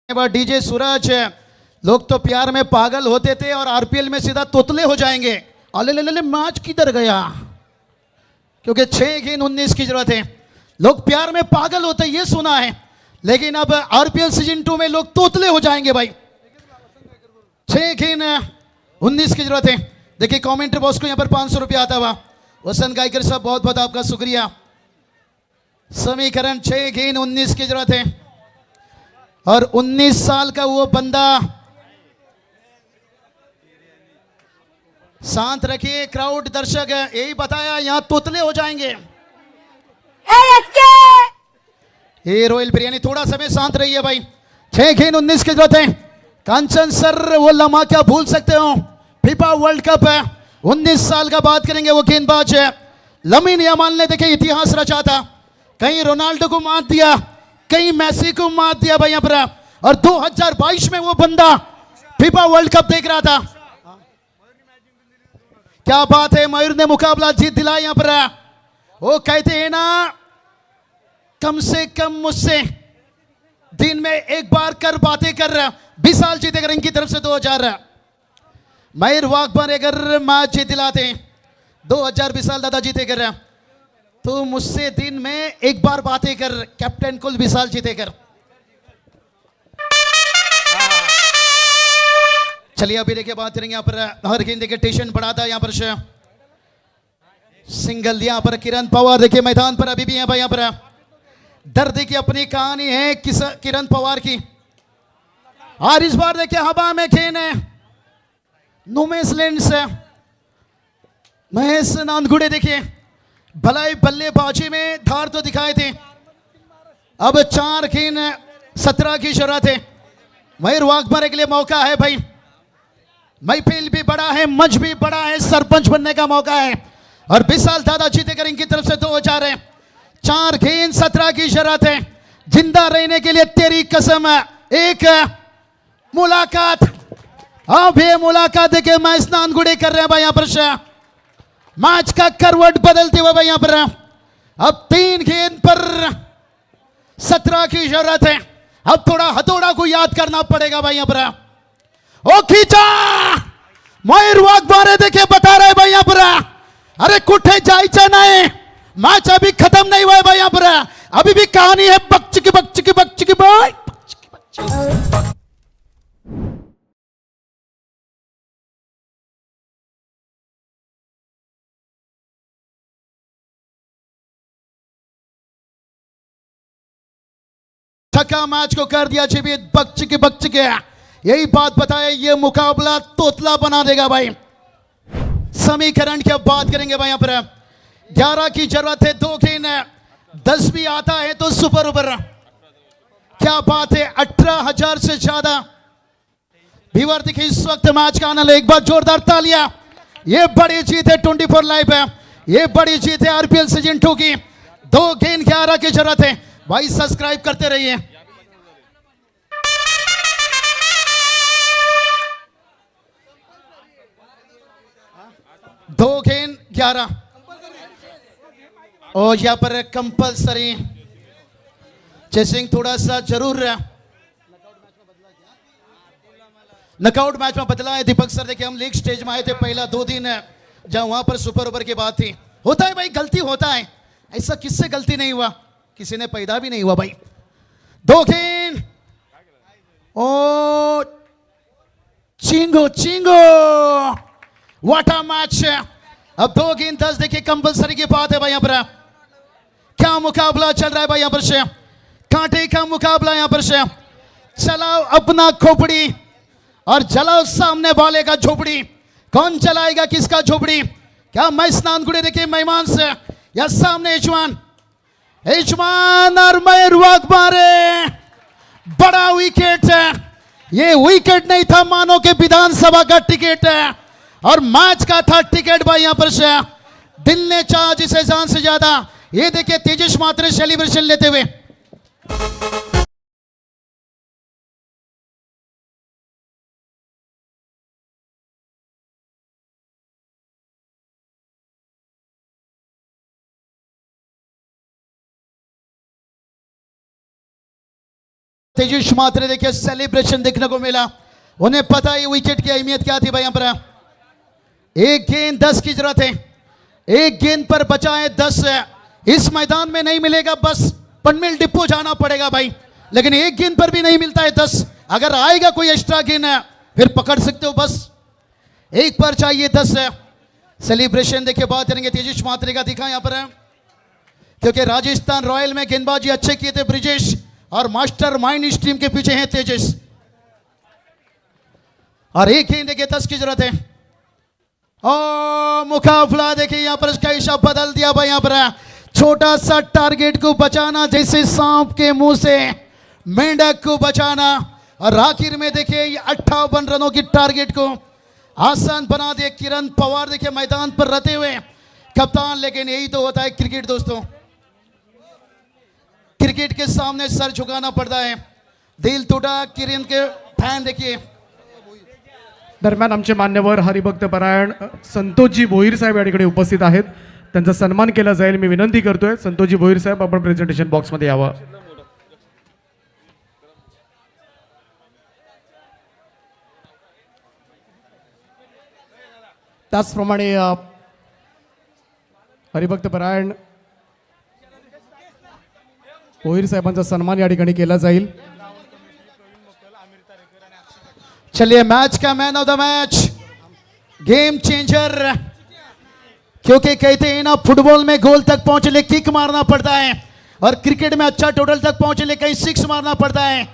डीजे सूरज, लोग तो प्यार में पागल होते थे और आरपीएल में सीधा तोतले हो जाएंगे। अले ले ले मैच किधर गया, क्योंकि 6 गेंद 19 की जरूरत है। लोग प्यार में पागल होते ये सुना है, लेकिन अब आरपीएल सीजन 2 में लोग तोतले हो जाएंगे भाई। 6 गेंद 19 की जरूरत है। देखिए कमेंट्री बॉक्स को यहाँ पर 500 रुपया आता हुआ। वसंत गायकर साहब बहुत बहुत आपका शुक्रिया। समीकरण 6 गेंद 19 की जरूरत है। और 19 साल का वो बंदा, शांत रखिए क्राउड, दर्शक यही बताया यहाँ तोतले हो जाएंगे। ये रॉयल बिरयानी, थोड़ा समय शांत रहिए भाई। 6 गेंद 19 की जरूरत है। कांचन सर वो लम्हा क्या भूल सकते हो, फीफा वर्ल्ड कप है, 19 साल का बात करेंगे वो गेंदबाज है। लमीन यमाल ने देखिए इतिहास रचा था, कहीं रोनाल्डो को मात दिया, कहीं मैसी को मात दिया भाई यहाँ पर। और 2022 में वो बंदा फीफा वर्ल्ड कप देख रहा था। क्या बात है, मयूर ने मुकाबला जीत दिलाया यहाँ पर। वो कहते हैं ना, कम से कम मुझसे दिन में एक बार कर बातें कर। विशाल जीतेगा इनकी तरफ से 2000। मयूर वाघबार अगर मैच जीत दिलाते 2000 विशाल दादा जीते कर, तो मुझसे दिन में एक बार बातें कर। कैप्टन कुल विशाल जीते कर। चलिए अभी देखिए बात करेंगे यहाँ पर। हर गेंद देखिए टेंशन बढ़ाता है यहाँ पर। सिंगल यहाँ पर किरण पवार देखिए मैदान पर अभी भी है भाई यहाँ पर। दर्द की अपनी कहानी है किरण पवार की। और इस बार देखिए हवा में खेन है नुमेश लेंस, महेश नांदगुड़े देखिए भलाई बल्लेबाजी में धार तो दिखाए थे। अब 4 गेंद 17 की जरूरत है। मयूर वाघमारे के लिए मौका है भाई। महफिल भी बड़ा है, मंच भी बड़ा है, सरपंच बनने का मौका है। और विशाल दादा जीतेकर इनकी तरफ से 2000 है। 4 गेंद 17 की जरूरत है। जिंदा रहने के लिए तेरी कसम। एक मुलाकात, अब ये मुलाकात देखिए मैं स्नान गुड़े कर रहे हैं भाई यहाँ पर। मैच का करवट बदलते हुए भाई यहाँ पर। अब 3 गेंद पर 17 की जरूरत है। अब थोड़ा हथौड़ा को याद करना पड़ेगा भाई यहाँ पर। ओ खींचा, मयूर वाघबारे देखिए बता रहे भाई यहाँ पर। अरे कुठे जायचं नाही, मैच अभी खत्म नहीं हुआ है भाई यहाँ पर। अभी भी कहानी है बकचिकी बकचिकी बकचिकी भाई। थका मैच को कर दिया जीवित बकचिकी बकचिकी। यही बात बताए, ये मुकाबला तोतला बना देगा भाई। समीकरण की अब बात करेंगे भाई यहाँ पर। 11 की जरूरत है, 2 गेंद 10 भी आता है तो सुपर ओवर। क्या बात है, 18,000 से ज्यादा व्यूअर दिखे इस वक्त मैच का आनंद। एक बार जोरदार तालियां। ये बड़ी जीत है 24 लाइव है, ये बड़ी जीत है आरपीएल सीजन 2 की। 2 गेंद 11 की जरूरत है भाई। सब्सक्राइब करते रहिए। दो गेंद 11 और यहां पर कंपलसरी चेसिंग थोड़ा सा जरूर नकआउट मैच में बदला है। दीपक सर देखिए हम लीग स्टेज में आए थे पहला 2 दिन जहां वहां पर सुपर ओवर की बात थी। होता है भाई, गलती होता है, ऐसा किससे गलती नहीं हुआ, किसी ने पैदा भी नहीं हुआ भाई। 2 गेंद ओ चिंगो चिंगो वाटा मैच। अब 2 गेंद 10 देखिए कंपलसरी की बात है भाई यहाँ पर। क्या मुकाबला चल रहा है भाई यहाँ पर से, कांटे का मुकाबला यहाँ पर से। चलाओ अपना खोपड़ी और जलाओ सामने वाले का झोपड़ी। कौन चलाएगा किसका झोपड़ी? क्या मैं स्नान गुड़े देखिए मेहमान से या सामने यजमान, यजमान और मयूर वाघमारे। बड़ा विकेट है, ये विकेट नहीं था मानो के विधानसभा का टिकट है और मैच का था टिकट भाई यहाँ पर से। दिल ने चाहा जिसे जान से ज्यादा। ये देखिए तेजस मात्रे सेलिब्रेशन लेते हुए। तेजस मात्रे देखिए सेलिब्रेशन देखने को मिला। उन्हें पता है विकेट की अहमियत क्या थी भाई यहाँ पर। 1 गेंद 10 की जरूरत है। 1 गेंद पर बचा है 10। इस मैदान में नहीं मिलेगा, बस पनमिल डिपो जाना पड़ेगा भाई। लेकिन 1 गेंद पर भी नहीं मिलता है 10। अगर आएगा कोई एक्स्ट्रा गेंद फिर पकड़ सकते हो, बस 1 पर चाहिए 10। सेलिब्रेशन देखिए बात करेंगे तेजस मात्रे का दिखा यहाँ पर, क्योंकि राजस्थान रॉयल में गेंदबाजी अच्छे किए थे ब्रिजेश और मास्टर माइंड इस टीम के पीछे हैं तेजस। और 1 गेंद देखिए 10 की जरूरत है। और मुकाबला देखिए यहाँ पर इसका हिसाब बदल दिया भाई यहाँ पर। छोटा सा टारगेट को बचाना जैसे सांप के मुंह से मेंढक को बचाना, और आखिर में देखिए 58 रनों की टारगेट को आसान बना दिया किरण पवार देखिए मैदान पर रहते हुए कप्तान। लेकिन यही तो होता है क्रिकेट दोस्तों। क्रिकेट के सामने सर झुकाना पड़ता है. दिल टूटा किरण के फैन देखिए. दरम्यान आमचे मान्यवर हरिभक्त परायण संतोषजी भोईर साहेब या ठिकाणी उपस्थित आहेत. त्यांचा सन्मान केला जाईल. मी विनंती करतोय संतोषजी भोईर साहेब आपण प्रेझेंटेशन बॉक्समध्ये यावं. त्याचप्रमाणे हरिभक्त परायण भोईर साहेबांचा सन्मान या ठिकाणी केला जाईल. चलिए मैच का man of the match, game changer, क्योंकि कहते हैं ना फुटबॉल में गोल तक पहुंचने किक मारना पड़ता है और क्रिकेट में अच्छा टोटल तक पहुंचने कहीं सिक्स मारना पड़ता है.